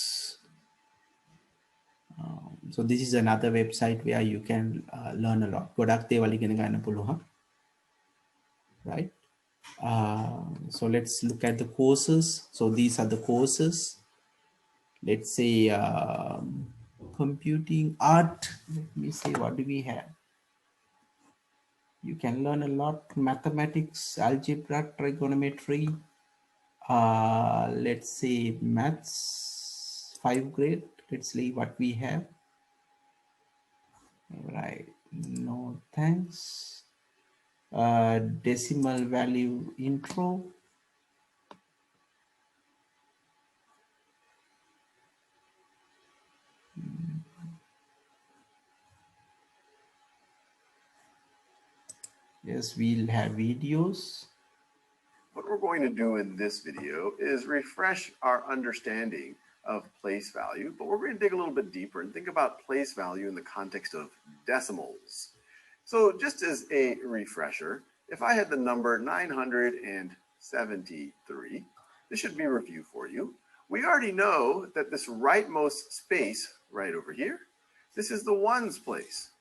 So this is another website where you can learn a lot. ගොඩක් දේවල් ඉගෙන ගන්න පුළුවන්. Right? So let's look at the courses. So these are the courses. Let's say computing, art. Let me see, what do we have? You can learn a lot: mathematics, algebra, trigonometry. Let's say maths, 5th grade. Let's see what we have. Right? No thanks. Decimal value intro. Yes, we'll have videos. What we're going to do in this video is refresh our understanding of place value, but we're going to dig a little bit deeper and think about place value in the context of decimals. So just as a refresher, if I had the number 973, this should be a review for you. We already know that this rightmost space right over here, this is the ones place.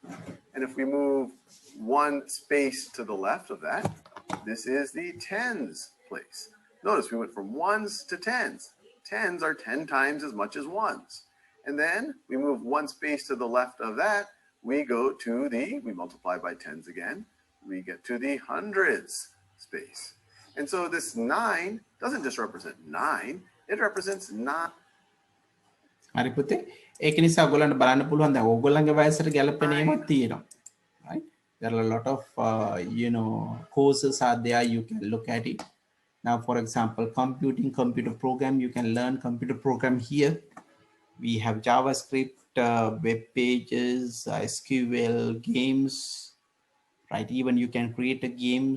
And if we move one space to the left of that, this is the tens place. Notice we went from ones to tens. Tens are 10 times as much as ones. And then we move one space to the left of that, we go to we multiply by tens again, we get to the hundreds space. And so this 9 doesn't just represent 9, it represents 9. හරි පුතේ ඒක නිසා ඔයගොල්ලන්ට බලන්න පුළුවන් දැන් ඔයගොල්ලන්ගේ වයසට ගැලපෙන ඒවාත් තියෙනවා. Right? There are a lot of courses out there, you can look at it. Now for example, computer program, you can learn computer program here. We have JavaScript, web pages, SQL, games, right? Even you can create a game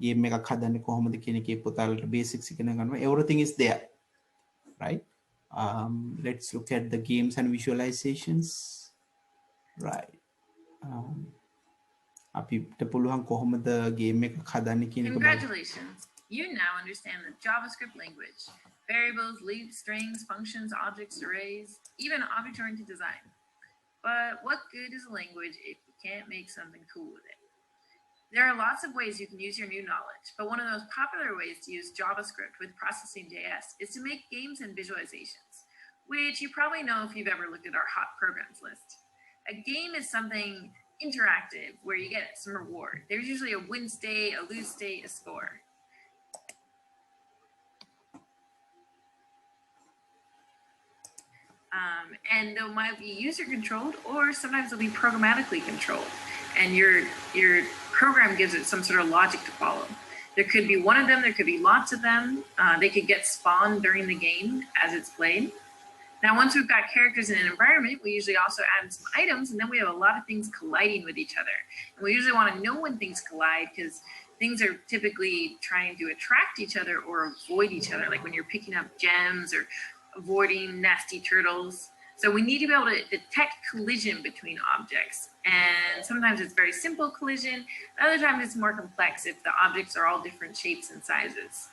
එකක් හදන්නේ කොහොමද කියන එකේ පුතාලට basics ඉගෙන ගන්නවා. Everything is there, right? Let's look at the games and visualizations. Right. අපිට පුළුවන් කොහොමද game එකක් හදන්නේ කියන එක බලන්න. Congratulations. You now understand the JavaScript language. Variables, loops, strings, functions, objects, arrays, even object-oriented design. But what good is a language if you can't make something cool with it? There are lots of ways you can use your new knowledge, but one of the most popular ways to use JavaScript with Processing.js is to make games and visualizations, which you probably know if you've ever looked at our hot programs list. A game is something interactive where you get some reward. There's usually a win state, a lose state, a score. And they might be user controlled, or sometimes they'll be programmatically controlled. And your program gives it some sort of logic to follow. There could be one of them, there could be lots of them. They could get spawned during the game as it's played. Now, once we've got characters in an environment, we usually also add some items, and then we have a lot of things colliding with each other. And we usually want to know when things collide because things are typically trying to attract each other or avoid each other, like when you're picking up gems or avoiding nasty turtles. So we need to be able to detect collision between objects. And sometimes it's very simple collision. Other times it's more complex if the objects are all different shapes and sizes.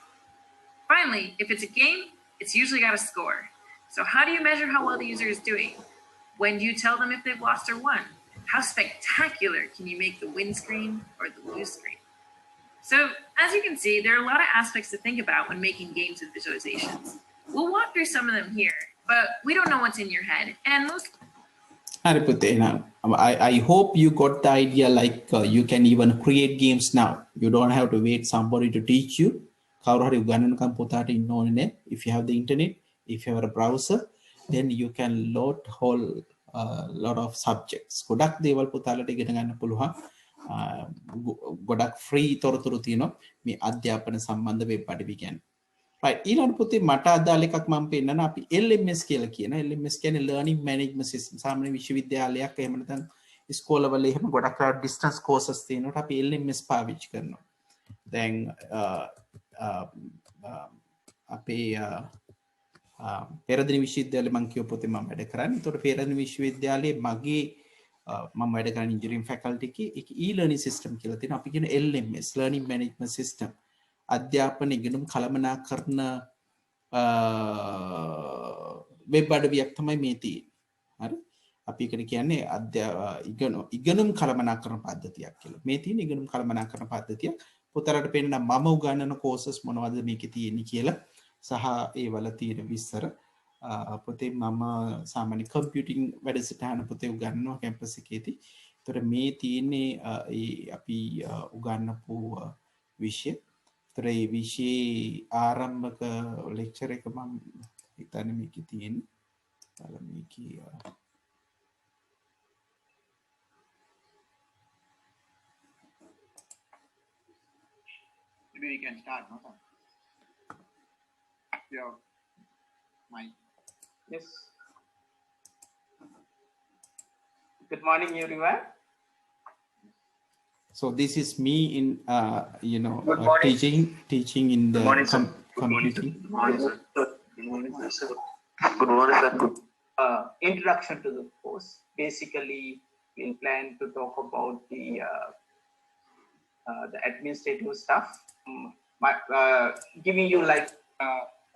Finally, if it's a game, it's usually got a score. So how do you measure how well the user is doing? When do you tell them if they've lost or won? How spectacular can you make the win screen or the lose screen? So as you can see, there are a lot of aspects to think about when making games and visualizations. We'll walk through some of them here, but we don't know what's in your head. And most හරි පුතේ now I hope you got the idea, like you can even create games now. You don't have to wait somebody to teach you. කවුරු හරි උගන්වනකම් පුතාට ඉන්න ඕනේ නැහැ. If you have the internet, if you have a browser, then you can load whole lot of subjects. ගොඩක් දේවල් පුතාලට ඉගෙන ගන්න පුළුවන්. ගොඩක් free තොරතුරු තියෙනවා මේ අධ්‍යාපන සම්බන්ධ වෙබ් අඩවි කියන්නේ. Right. ඊළඟ පුතේ මට අදාළ එකක් මම පෙන්නන අපි LMS කියලා කියන. LMS කියන්නේ learning management system. සාමාන්‍ය විශ්වවිද්‍යාලයක් එහෙම නැත්නම් ඉස්කෝලවල එහෙම ගොඩක් distance courses තියෙනකොට අපි LMS පාවිච්චි කරනවා. දැන් අපේ පෙරදින විශ්වවිද්‍යාලේ මම කියව පොතේ මම වැඩ කරන්නේ. ඒතකොට පෙරදින විශ්වවිද්‍යාලයේ මගේ මම වැඩ කරන ඉන්ජිනියරින් ෆැකල්ටි එකේ ඒක ඊ-ලර්නින් සිස්ටම් කියලා තියෙනවා. අපි කියන LMS ලර්නින් මැනේජ්මන්ට් සිස්ටම්. අධ්‍යාපන ඉගෙනුම් කළමනාකරන වෙබ් අඩවියක් තමයි මේ තියෙන්නේ. හරි? අපි ඒකට කියන්නේ ඉගෙනුම් කළමනාකරන පද්ධතියක් කියලා. මේ තියෙන ඉගෙනුම් කළමනාකරන පද්ධතිය පොතරට පෙන්න මම උගන්වන කෝසස් මොනවද මේකේ තියෙන්නේ කියලා සහ ඒවල තියෙන විස්තර පොතේ මම සාමාන්‍ය කම්පියුටිං වැඩසටහන පොතේ උගන්වනවා කැම්පස් එකේදී. ඒතර මේ තියෙන්නේ අපි උගන්වපු විෂය. ඒතර මේ විෂයේ ආරම්භක ලෙක්චර් එක මම හිතන්නේ මේකේ තියෙන්නේ. බලමු මේකේ maybe we can start, no? Your mic. Yes. Good morning, everyone. So this is me in teaching in the computing. Good morning, sir. Good morning, sir. Good morning, sir. Introduction to the course. Basically, we plan to talk about the administrative stuff. Giving you like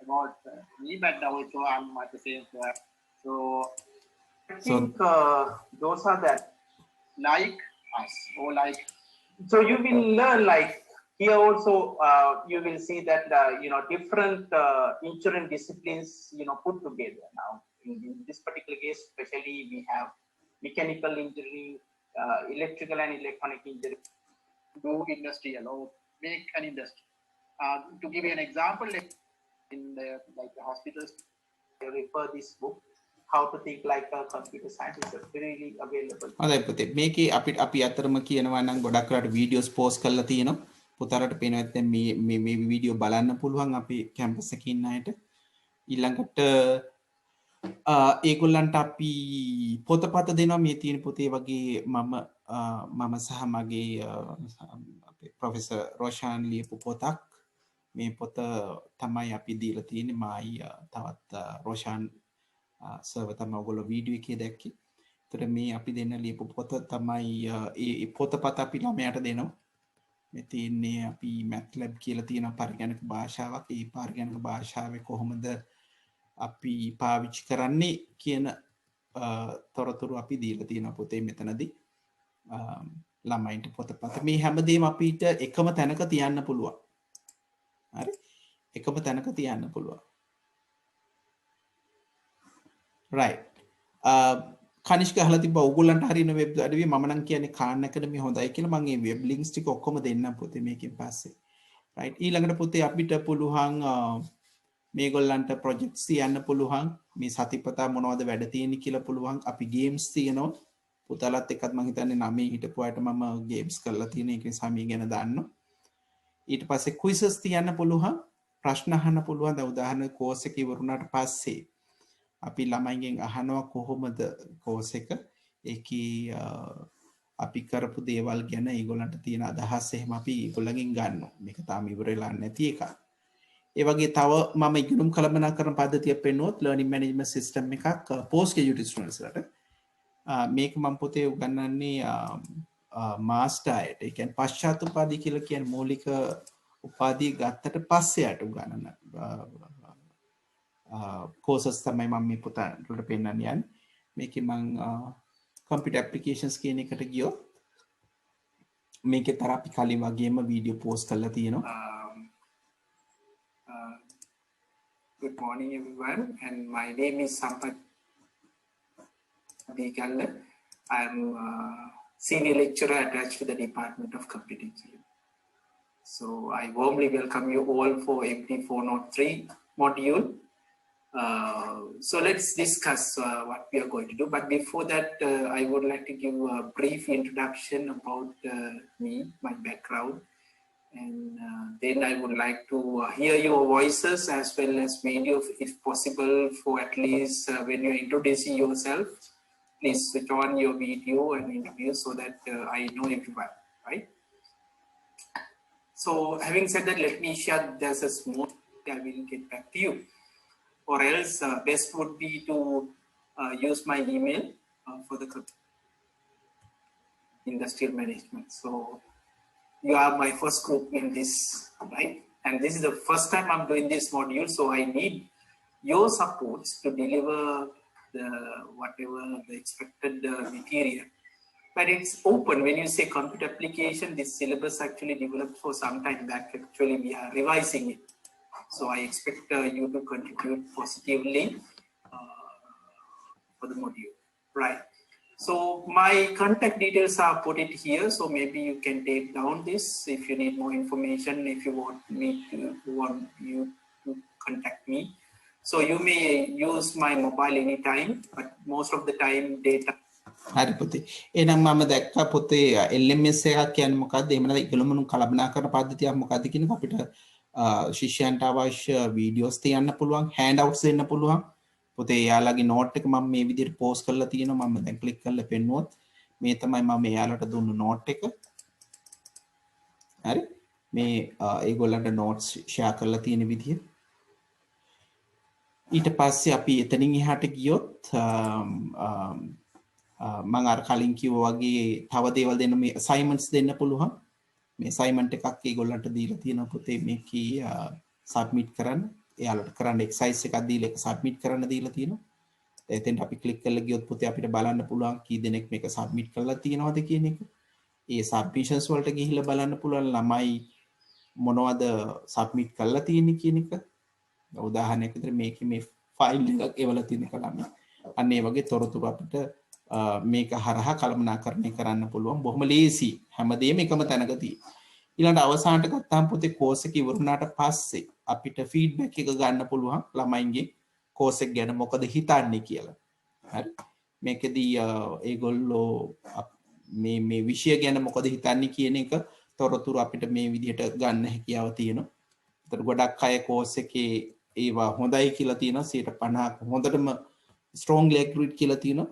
About me, but also I'm at the same class. So I think those are that like us or like. So you will learn like here also you will see that different insurance disciplines put together now. In this particular case, especially we have mechanical engineering, electrical and electronic engineering. Do industrial or make an industry. To give you an example, like in the hospitals, I refer this book, How to Think Like a Computer Scientist, is freely available. හොඳයි පුතේ. මේකේ අපි අතරම කියනවා නම් ගොඩක් වෙලාට videos post කරලා තියෙනවා. පුතාලට පේනවා නැත්නම් මේ වීඩියෝ බලන්න පුළුවන් අපේ කැම්පස් එකේ ඉන්න අයට. ඊළඟට ඒගොල්ලන්ට අපි පොතපත දෙනවා මේ තියෙන පොතේ වගේ මම සහ මගේ අපේ ප්‍රොෆෙසර් රෝෂාන් ලියපු පොතක්. මේ පොත තමයි අපි දීලා තියෙන්නේ මායි තවත් රෝෂාන් සර්ව තමයි ඔයගොල්ලෝ වීඩියෝ එකේ දැක්කේ. ඒතර මේ අපි දෙන්න ලියපු පොත තමයි ඒ පොතපත අපි ළමයාට දෙනවා. මේ තියෙන්නේ අපි MATLAB කියලා තියෙන පරිගණක භාෂාවක්. ඒ පරිගණක භාෂාවේ කොහොමද අපි පාවිච්චි කරන්නේ කියන තොරතුරු අපි දීලා තියෙනවා පොතේ මෙතනදී. ළමයින්ට පොතපත මේ හැමදේම අපිට එකම තැනක තියන්න පුළුවන්. හරි එකම තැනක තියන්න පුළුවන්. right කනිෂ්ක අහලා තිබ්බා ඕගොල්ලන්ට හරියන වෙබ් අඩවිය මම නම් කියන්නේ Khan Academy හොඳයි කියලා. මම මේ වෙබ් ලින්ක්ස් ටික ඔක්කොම දෙන්නම් පොතේ මේකෙන් පස්සේ. right ඊළඟට පොතේ අපිට පුළුවන් මේගොල්ලන්ට ප්‍රොජෙක්ට්ස් තියන්න පුළුවන්. මේ සතිපතා මොනවද වැඩ තියෙන්නේ කියලා පුළුවන්. අපි ගේම්ස් තියනවා. පුතාලත් එක්කත් මම හිතන්නේ 9 හිටපු අයට මම ගේම්ස් කරලා තියෙන එක නිසා මේ ගැන දන්නවා. ඊට පස්සේ ක්විසස් තියන්න පුළුවන්. ප්‍රශ්න අහන්න පුළුවන්. දැන් උදාහරණ කෝස් එක ඉවරුණාට පස්සේ අපි ළමයින්ගෙන් අහනවා කොහොමද කෝස් එක ඒකේ අපි කරපු දේවල් ගැන ඒගොල්ලන්ට තියෙන අදහස් එහෙම අපි ඒගොල්ලන්ගෙන් ගන්නවා. මේක තාම ඉවර වෙලා නැති එකක්. ඒ වගේ තව මම ඉගෙනුම් කළමනාකරන පද්ධතියක් පෙන්නුවොත් ලර්නින් මැනේජ්මන්ට් සිස්ටම් එකක් පෝස්ට් ග්‍රැජුවේට් ස්ටුඩන්ට්ස්ලාට. මේක මම පොතේ උගන්වන්නේ මාස්ටර් අයට. ඒ කියන්නේ පශ්චාත් උපාධිය කියලා කියන්නේ මූලික උපාධිය ගත්තට පස්සේ යට උගන්වන courses තමයි මම මේ පුතාලට පෙන්නන්න යන්නේ. මේකේ මම computer applications කියන එකට ගියොත් මේකේ තර අපි කලින් වගේම වීඩියෝ පෝස්ට් කරලා තියෙනවා. Good morning, everyone, and my name is Sampath Digalla. I'm a senior lecturer attached to the Department of Computing. So I warmly welcome you all for MT 403 module. So let's discuss what we are going to do. But before that, I would like to give a brief introduction about me, my background. And then I would like to hear your voices as well as video, if possible, for at least when you're introducing yourself, please switch on your video and interview so that I know everyone, right? So having said that, let me share, there's a small, I will get back to you. or else best would be to use my email for the industrial management. So you are my first group in this, right? And this is the first time I'm doing this module, so I need your supports to deliver the whatever the expected material. But it's open. When you say computer application, this syllabus actually developed for some time back. Actually, we are revising it. So I expect you to contribute positively for the module, right? So my contact details are put it here. So maybe you can take down this if you need more information. If you want you to contact me. So you may use my mobile anytime, but most of the time data. හරි පුතේ. එහෙනම් මම දැක්කා පුතේ LMS එකක් කියන්නේ මොකද්ද? එහෙම නැත්නම් ඉගෙනුම් කලබනා කරන පද්ධතියක් මොකද්ද කියන එක අපිට ශිෂ්‍යයන්ට අවශ්‍ය වීඩියෝස් තියන්න පුළුවන්, හෑන්ඩ් අවුට්ස් දෙන්න පුළුවන්. පුතේ යාළුවගේ නෝට් එක මම මේ විදිහට පෝස්ට් කරලා තියෙනවා. මම දැන් ක්ලික් කරලා පෙන්නුවොත් මේ තමයි මම යාළුවට දුන්නු නෝට් එක. හරි. මේ ඒගොල්ලන්ට නෝට්ස් ෂෙයා කරලා තියෙන විදිහ. ඊට පස්සේ අපි එතනින් එහාට ගියොත් මම අර කලින් කිව්වා වගේ තව දේවල් දෙන්න මේ අසයින්මන්ට්ස් දෙන්න පුළුවන්. මේ අසයින්මන්ට් එකක් ඒගොල්ලන්ට දීලා තියෙනවා පුතේ මේකේ සබ්මිට් කරන්න. එයාලට කරන්න එක්සයිස් එකක් දීලා ඒක සබ්මිට් කරන්න දීලා තියෙනවා. එතෙන්ට අපි ක්ලික් කරලා ගියොත් පුතේ අපිට බලන්න පුළුවන් කී දෙනෙක් මේක සබ්මිට් කරලා තියෙනවද කියන එක. ඒ සබ්මිෂන්ස් වලට ගිහිල්ලා බලන්න පුළුවන් ළමයි මොනවද සබ්මිට් කරලා තියෙන්නේ කියන එක. උදාහරණයක් විදිහට මේකේ මේ ෆයිල් එකක් එවලා තියෙන එක ළමයි. අන්න ඒ වගේ තොරතුරු අපිට මේක හරහා කළමනාකරණය කරන්න පුළුවන්. බොහොම ලේසි. හැමදේම එකම තැනක තියෙනවා. ඊළඟ අවසානට ගත්තාම පුතේ කෝස් එක ඉවරුනාට පස්සේ අපිට ෆීඩ්බැක් එක ගන්න පුළුවන් ළමයින්ගේ කෝස් එක ගැන මොකද හිතන්නේ කියලා. හරි. මේකෙදී ඒගොල්ලෝ මේ විෂය ගැන මොකද හිතන්නේ කියන එක තොරතුරු අපිට මේ විදිහට ගන්න හැකියාව තියෙනවා. ඒතර ගොඩක් අය කෝස් එකේ ඒවා හොඳයි කියලා තියෙනවා 50% හොඳටම strongly agreed කියලා තියෙනවා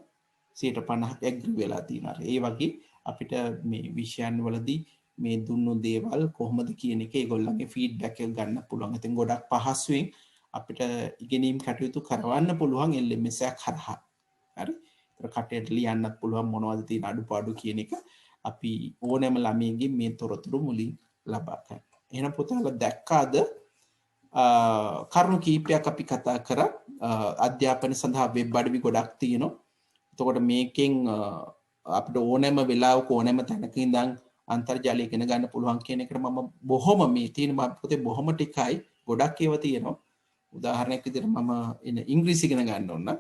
50% agree වෙලා තියෙනවා. ඒ වගේ අපිට මේ විෂයන් වලදී මේ දුන්නු දේවල් කොහොමද කියන එක ඒගොල්ලන්ගේ ෆීඩ්බැක් එක ගන්න පුළුවන්. ඉතින් ගොඩක් පහසුවෙන් අපිට ඉගෙනීම් කටයුතු කරවන්න පුළුවන් LMS එකක් හරහා. හරි. ඒතර කටේට ලියන්නත් පුළුවන් මොනවද තියෙන අඩුපාඩු කියන එක අපි ඕනෑම ළමයෙක්ගේ මේ තොරතුරු මුලින් ලබා ගන්න. එහෙනම් පුතාලා දැක්කාද කරුණු කීපයක් අපි කතා කරා. අධ්‍යාපන සඳහා වෙබ් අඩවි ගොඩක් තියෙනවා. එතකොට මේකෙන් අපිට ඕනෑම වෙලාවක ඕනෑම තැනක ඉඳන් අන්තර්ජාලය ඉගෙන ගන්න පුළුවන් කියන එකට මම බොහොම මේ තියෙන මම පොතේ බොහොම ටිකයි ගොඩක් ඒවා තියෙනවා. උදාහරණයක් විදිහට මම ඉංග්‍රීසි ඉගෙන ගන්න ඕන නම්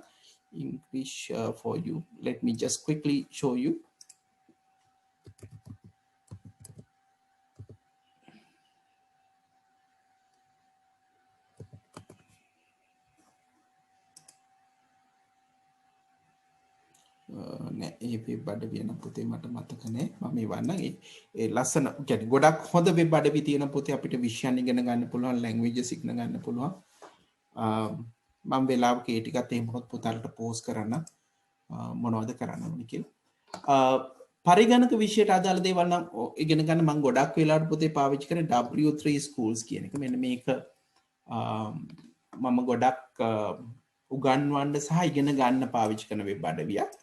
English for you. Let me just quickly show you. A web අඩවිය නම් පුතේ මට මතක නෑ මම ඒවන්න ඒ ලස්සන කියන්නේ ගොඩක් හොඳ වෙබ් අඩවි තියෙන පුතේ අපිට විෂයන් ඉගෙන ගන්න පුළුවන් ලැන්ග්වේජස් ඉගෙන ගන්න පුළුවන් මම වෙලාවක ඒ ටිකත් එහෙම මොකද පුතාලට පෝස්ට් කරන්න මොනවද කරන්න ඕනේ කියලා පරිගණක විෂයට අදාළ දේවල් නම් ඉගෙන ගන්න මම ගොඩක් වෙලාවට පුතේ පාවිච්චි කරන්නේ W3 schools කියන එක මෙන්න මේක මම ගොඩක් උගන්වන්න සහ ඉගෙන ගන්න පාවිච්චි කරන වෙබ් අඩවියක්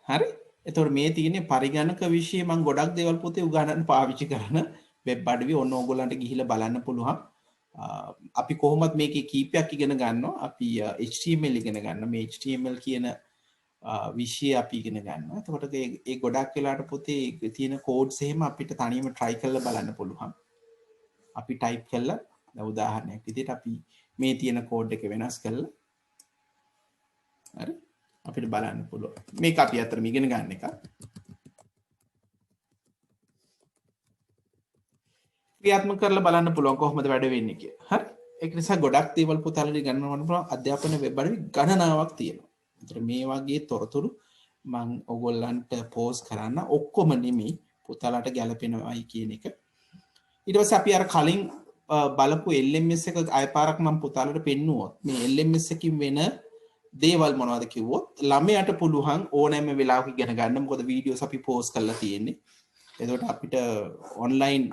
හරි එතකොට මේ තියෙන්නේ පරිගණක විෂය මම ගොඩක් දේවල් පුතේ උගන්වන්න පාවිච්චි කරන වෙබ් අඩවි ඔන්න ඕගොල්ලන්ට ගිහිල්ලා බලන්න පුළුවන් අපි කොහොමද මේකේ කීපයක් ඉගෙන ගන්නවා අපි HTML ඉගෙන ගන්න මේ HTML කියන විෂය අපි ඉගෙන ගන්නවා එතකොට ඒ ගොඩක් වෙලාවට පුතේ තියෙන කෝඩ්ස් එහෙම අපිට තනියම try කරලා බලන්න පුළුවන් අපි type කරලා දැන් උදාහරණයක් විදිහට අපි මේ තියෙන කෝඩ් එක වෙනස් කරලා හරි අපිට බලන්න පුළුවන් මේක අපි අතරම ඉගෙන ගන්න එක ක්‍රියාත්මක කරලා බලන්න පුළුවන් කොහොමද වැඩ වෙන්නේ කියලා හරි ඒක නිසා ගොඩක් දේවල් පුතාලට ගන්නවන්න පුළුවන් අධ්‍යාපන වෙබ් අඩවි ගණනාවක් තියෙනවා ඒතර මේ වගේ තොරතුරු මම ඔයගොල්ලන්ට පෝස්ට් කරන්න ඔක්කොම නෙමෙයි පුතාලට ගැලපෙනවයි කියන එක ඊට පස්සේ අපි අර කලින් බලපු LMS එක අයපාරක් මම පුතාලට පෙන්නුවොත් මේ LMS එකකින් වෙන දේවල් මොනවද කිව්වොත් ළමයාට පුළුවන් ඕනෑම වෙලාවක ඉගෙන ගන්න මොකද වීඩියෝස් අපි පෝස්ට් කරලා තියෙන්නේ එතකොට අපිට ඔන්ලයින්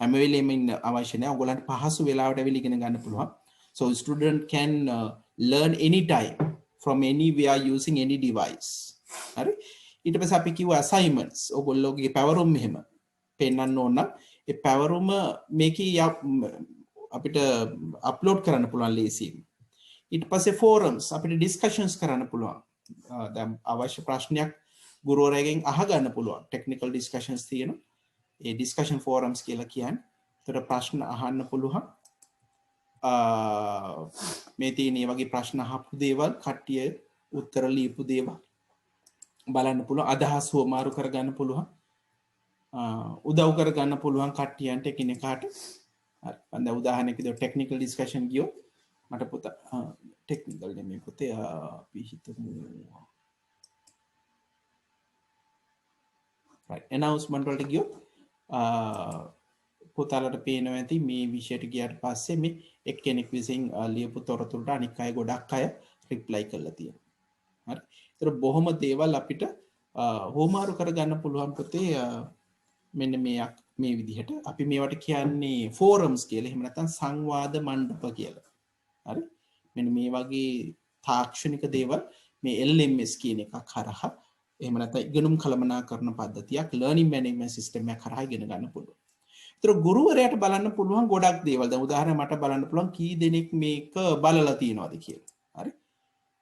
හැම වෙලේම ඉන්න අවශ්‍ය නැහැ. ඔයගොල්ලන්ට පහසු වෙලාවට ඇවිල්ලා ඉගෙන ගන්න පුළුවන්. So student can learn anytime from anywhere using any device. හරි. ඊට පස්සේ අපි කිව්වා assignments. ඔයගොල්ලෝගේ පැවරුම් මෙහෙම පෙන්වන්න ඕන නම් ඒ පැවරුම මේකේ අපිට අප්ලෝඩ් කරන්න පුළුවන් ලේසියෙන්. ඊට පස්සේ forums අපිට discussions කරන්න පුළුවන්. දැන් අවශ්‍ය ප්‍රශ්නයක් ගුරුවරයාගෙන් අහගන්න පුළුවන්. technical discussions තියෙනවා. ඒ discussion forums කියලා කියන්නේ. ඒතර ප්‍රශ්න අහන්න පුළුවන්. මේ තියෙන මේ වගේ ප්‍රශ්න අහපු දේවල් කට්ටිය උත්තර ලියපු දේවල් බලන්න පුළුවන්. අදහස් හොමාරු කරගන්න පුළුවන්. උදව් කරගන්න පුළුවන් කට්ටියන්ට එකිනෙකාට. හරි. මම දැන් උදාහරණයක් විදිහට ටෙක්නිකල් ඩිස්කෂන් ගියොත් මට පුතා ටෙක්නිකල් නෙමෙයි පුතේ අපි හිතමු right announcement වලට ගියොත් පුතාලට පේනවා ඇති මේ විෂයට ගියාට පස්සේ මේ එක්කෙනෙක් විසින් ලියපු තොරතුරට අනික් අය ගොඩක් අය රිප්ලයි කරලා තියෙනවා. හරි. ඒතර බොහොම දේවල් අපිට හොමාරු කරගන්න පුළුවන් පුතේ මෙන්න මේ විදිහට අපි මේවට කියන්නේ forums කියලා. එහෙම නැත්නම් සංවාද මණ්ඩප කියලා. හරි. මෙන්න මේ වගේ තාක්ෂණික දේවල් මේ LMS කියන එකක් හරහා එහෙම නැත්නම් ඉගෙනුම් කළමනාකරන පද්ධතියක් learning management system එකක් හරහා ඉගෙන ගන්න පුළුවන්. ඒතර ගුරුවරයාට බලන්න පුළුවන් ගොඩක් දේවල්. දැන් උදාහරණයක් මට බලන්න පුළුවන් කී දෙනෙක් මේක බලලා තියෙනවද කියලා. හරි.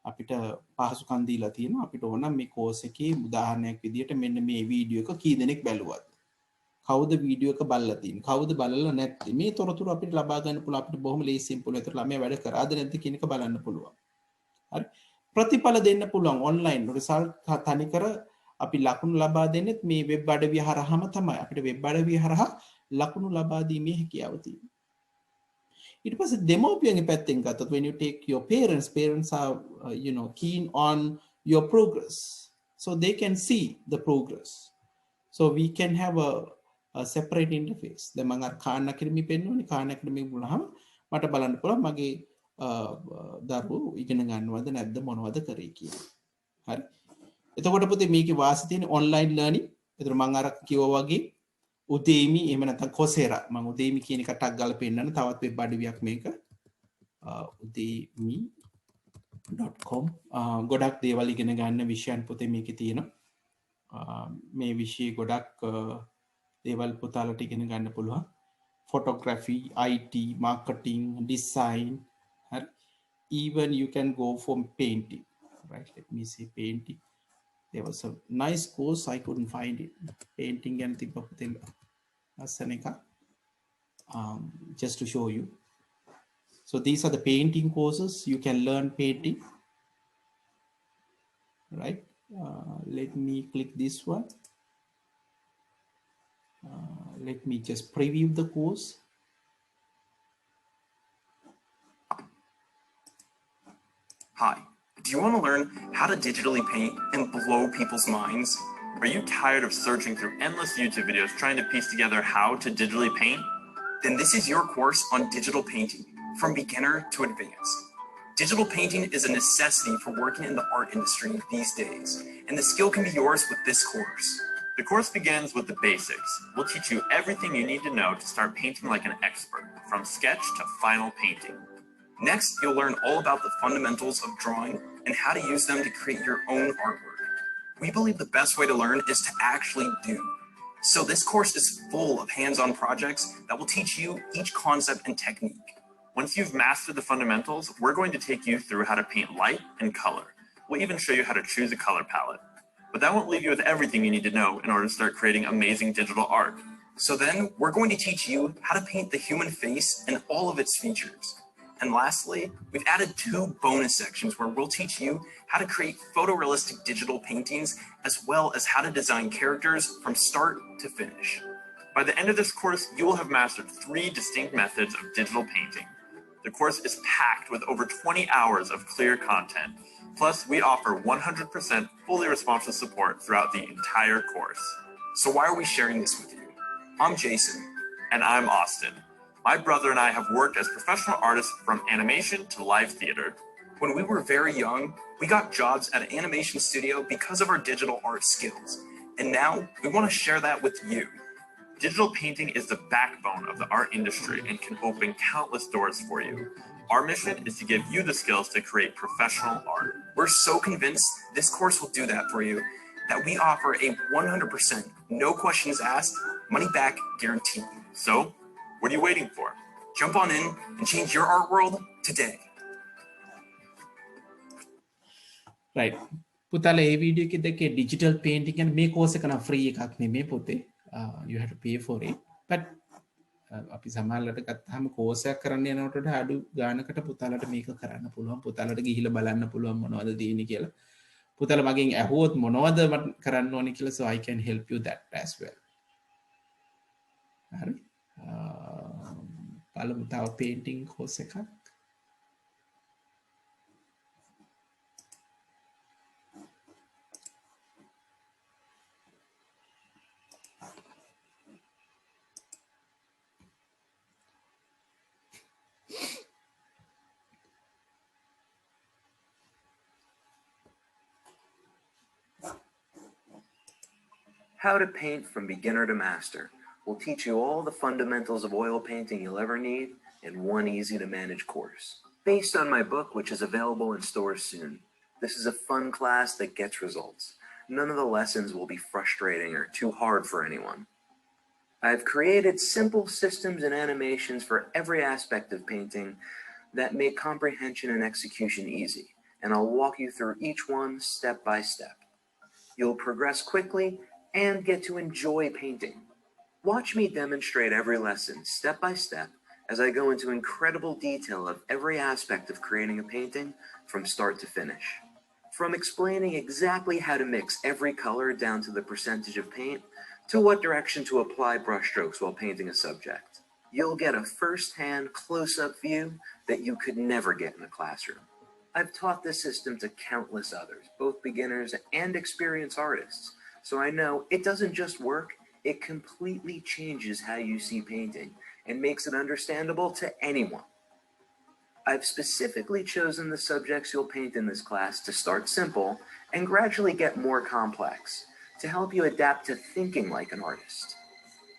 අපිට පහසුකම් දීලා තියෙනවා. අපිට ඕන නම් මේ කෝස් එකේ උදාහරණයක් විදිහට මෙන්න මේ වීඩියෝ එක කී දෙනෙක් බැලුවද? කවුද වීඩියෝ එක බලලා තියෙන්නේ? කවුද බලලා නැත්තේ? මේ තොරතුරු අපිට ලබා ගන්න පුළුවන්. අපිට බොහොම ලේසියෙන් පුළුවන්. ඒතර ළමයා වැඩ කරාද නැද්ද කියන එක බලන්න පුළුවන්. හරි. ප්‍රතිඵල දෙන්න පුළුවන් ඔන්ලයින් රිසල්ට් තනිකර අපි ලකුණු ලබා දෙන්නෙත් මේ වෙබ් අඩවිය හරහාම තමයි. අපිට වෙබ් අඩවිය හරහා ලකුණු ලබා දීමේ හැකියාව තියෙනවා. ඊට පස්සේ දෙමව්පියන්ගේ පැත්තෙන් ගත්තොත් when you take your parents are keen on your progress, so they can see the progress, so we can have a separate interface. දැන් මම අර කාන් අකැඩමි පෙන්වන්නේ කාන් අකැඩමි වුණාම මට බලන්න පුළුවන් මගේ දරුවෝ ඉගෙන ගන්නවද නැද්ද මොනවද කරේ කියලා. හරි. එතකොට පුතේ මේකේ වාසි තියෙන online learning. ඒතර මම අර කිව්වා වගේ උදේමි එහෙම නැත්නම් කොසෙරා මම උදේමි කියන එක ටක් ගාලා පෙන්නන්න තවත් වෙබ් අඩවියක් මේක udemy.com ගොඩක් දේවල් ඉගෙන ගන්න විෂයන් පුතේ මේකේ තියෙනවා. මේ විෂය ගොඩක් දේවල් පුතාලට ඉගෙන ගන්න පුළුවන්. photography, IT, marketing, design, even you can go for painting. Right, let me see painting. There was a nice course, I couldn't find it. Painting and just to show you. So these are the painting courses. You can learn painting. Right. Let me click this one. Let me just preview the course. Hi, do you want to learn how to digitally paint and blow people's minds? Are you tired of searching through endless YouTube videos trying to piece together how to digitally paint? Then this is your course on digital painting, from beginner to advanced. Digital painting is a necessity for working in the art industry these days, and the skill can be yours with this course. The course begins with the basics. We'll teach you everything you need to know to start painting like an expert, from sketch to final painting. Next, you'll learn all about the fundamentals of drawing and how to use them to create your own artwork. We believe the best way to learn is to actually do. So this course is full of hands-on projects that will teach you each concept and technique. Once you've mastered the fundamentals, we're going to take you through how to paint light and color. We'll even show you how to choose a color palette. But that won't leave you with everything you need to know in order to start creating amazing digital art. So then, we're going to teach you how to paint the human face and all of its features. And lastly, we've added 2 bonus sections where we'll teach you how to create photorealistic digital paintings as well as how to design characters from start to finish. By the end of this course, you will have mastered 3 distinct methods of digital painting. The course is packed with over 20 hours of clear content. Plus, we offer 100% fully responsive support throughout the entire course. So why are we sharing this with you? I'm Jason. And I'm Austin. My brother and I have worked as professional artists from animation to live theater. When we were very young, we got jobs at an animation studio because of our digital art skills. And now we want to share that with you. Digital painting is the backbone of the art industry and can open countless doors for you. Our mission is to give you the skills to create professional art. We're so convinced this course will do that for you that we offer a 100% no questions asked, money back guarantee. So, what are you waiting for? Jump on in and change your art world today. Right. පුතාලා ඒ video එකේ දැක්කේ digital painting and මේ course එක නම් free එකක් නෙමෙයි පුතේ. You have to pay for it. But අපි සමහරවිට ගත්තාම course එකක් කරන්න යනකොට වඩා අඩු ගානකට පුතාලට මේක කරන්න පුළුවන්. පුතාලට ගිහිල්ලා බලන්න පුළුවන් මොනවද තියෙන්නේ කියලා. පුතාලා මගෙන් ඇහුවොත් මොනවද මට කරන්න ඕනේ කියලා, so I can help you that as well. හරි. බලමු තව painting course එකක්. How to Paint from Beginner to Master will teach you all the fundamentals of oil painting you'll ever need in one easy-to-manage course. Based on my book, which is available in stores soon. This is a fun class that gets results. None of the lessons will be frustrating or too hard for anyone. I've created simple systems and animations for every aspect of painting that make comprehension and execution easy, and I'll walk you through each one step by step. You'll progress quickly and get to enjoy painting. Watch me demonstrate every lesson step by step as I go into incredible detail of every aspect of creating a painting from start to finish. From explaining exactly how to mix every color down to the percentage of paint, to what direction to apply brushstrokes while painting a subject. You'll get a first-hand, close-up view that you could never get in a classroom. I've taught this system to countless others, both beginners and experienced artists, so I know it doesn't just work, it completely changes how you see painting and makes it understandable to anyone. I've specifically chosen the subjects you'll paint in this class to start simple and gradually get more complex, to help you adapt to thinking like an artist.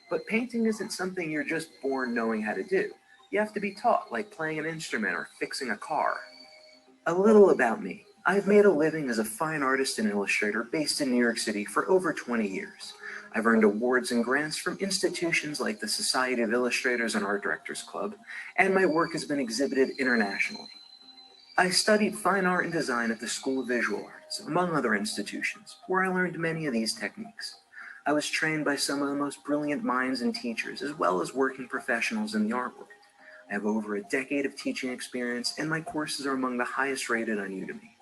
But painting isn't something you're just born knowing how to do. You have to be taught, like playing an instrument or fixing a car. A little about me. I've made a living as a fine artist and illustrator based in New York City for over 20 years. I've earned awards and grants from institutions like the Society of Illustrators and Art Directors Club, and my work has been exhibited internationally. I studied fine art and design at the School of Visual Arts, among other institutions, where I learned many of these techniques. I was trained by some of the most brilliant minds and teachers, as well as working professionals in the art world. I have over a decade of teaching experience, and my courses are among the highest rated on Udemy.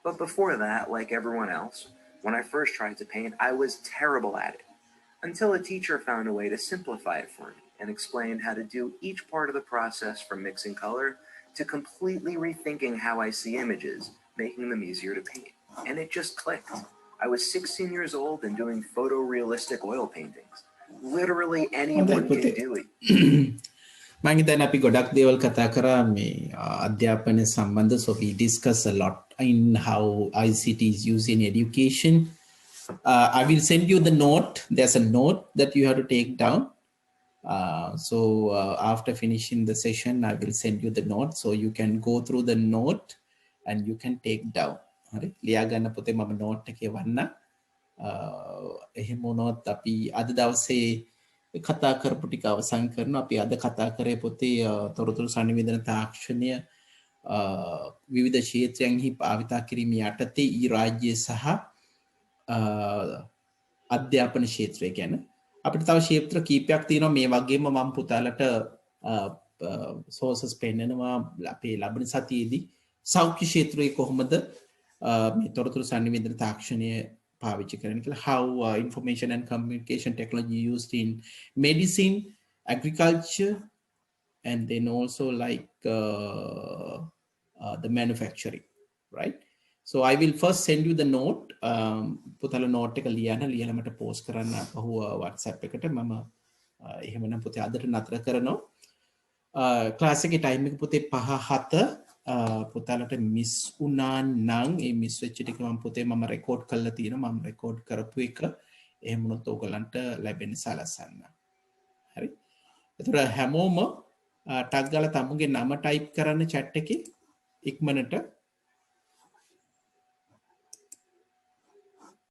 But before that, like everyone else, when I first tried to paint, I was terrible at it, until a teacher found a way to simplify it for me and explained how to do each part of the process from mixing color to completely rethinking how I see images, making them easier to paint. And it just clicked. I was 16 years old and doing photorealistic oil paintings. Literally anyone can do it. මම හිතන්නේ අපි ගොඩක් දේවල් කතා කරා මේ අධ්‍යාපනය සම්බන්ධ, so we discuss a lot in how ICT is used in education. I will send you the note. There's a note that you have to take down. So after finishing the session, I will send you the note, so you can go through the note and you can take down. හරි ලියා ගන්න පොතේ මම note එක එවන්න. එහෙම වුණොත් අපි අද දවසේ කතා කරපු ටික අවසන් කරනවා. අපි අද කතා කරේ පොතේ තොරතුරු සංනිවේදන තාක්ෂණය විවිධ ක්ෂේත්‍රයන්හි භාවිතා කිරීම යටතේ ඊ රාජ්‍ය සහ අධ්‍යාපන ක්ෂේත්‍රය ගැන. අපිට තව ක්ෂේත්‍ර කීපයක් තියෙනවා. මේ වගේම මම පුතාලට sources පෙන්නනවා අපේ ලබන සතියේදී සෞඛ්‍ය ක්ෂේත්‍රයේ කොහොමද මේ තොරතුරු සංනිවේදන තාක්ෂණය පාවිච්චි කරන්න කියලා. How information and communication technology used in medicine, agriculture, and then also like the manufacturing, right? So I will first send you the note. පුතාලා note එක ලියලා මට post කරන්න අපහුව WhatsApp එකට. මම එහෙමනම් පුතේ අදට නතර කරනවා. ක්ලාස් එකේ ටයිම් එක පුතේ 5:07 පුතාලට මිස් වුණා නම් ඒ මිස් වෙච්ච ටික මම පුතේ මම රෙකෝඩ් කරලා තියෙනවා. මම රෙකෝඩ් කරපු එක එහෙම වුණොත් ඕගලන්ට ලැබෙන සලසන්න. හරි. එතකොට හැමෝම ටක් ගාලා තමුගේ නම ටයිප් කරන්න chat එකේ ඉක්මනට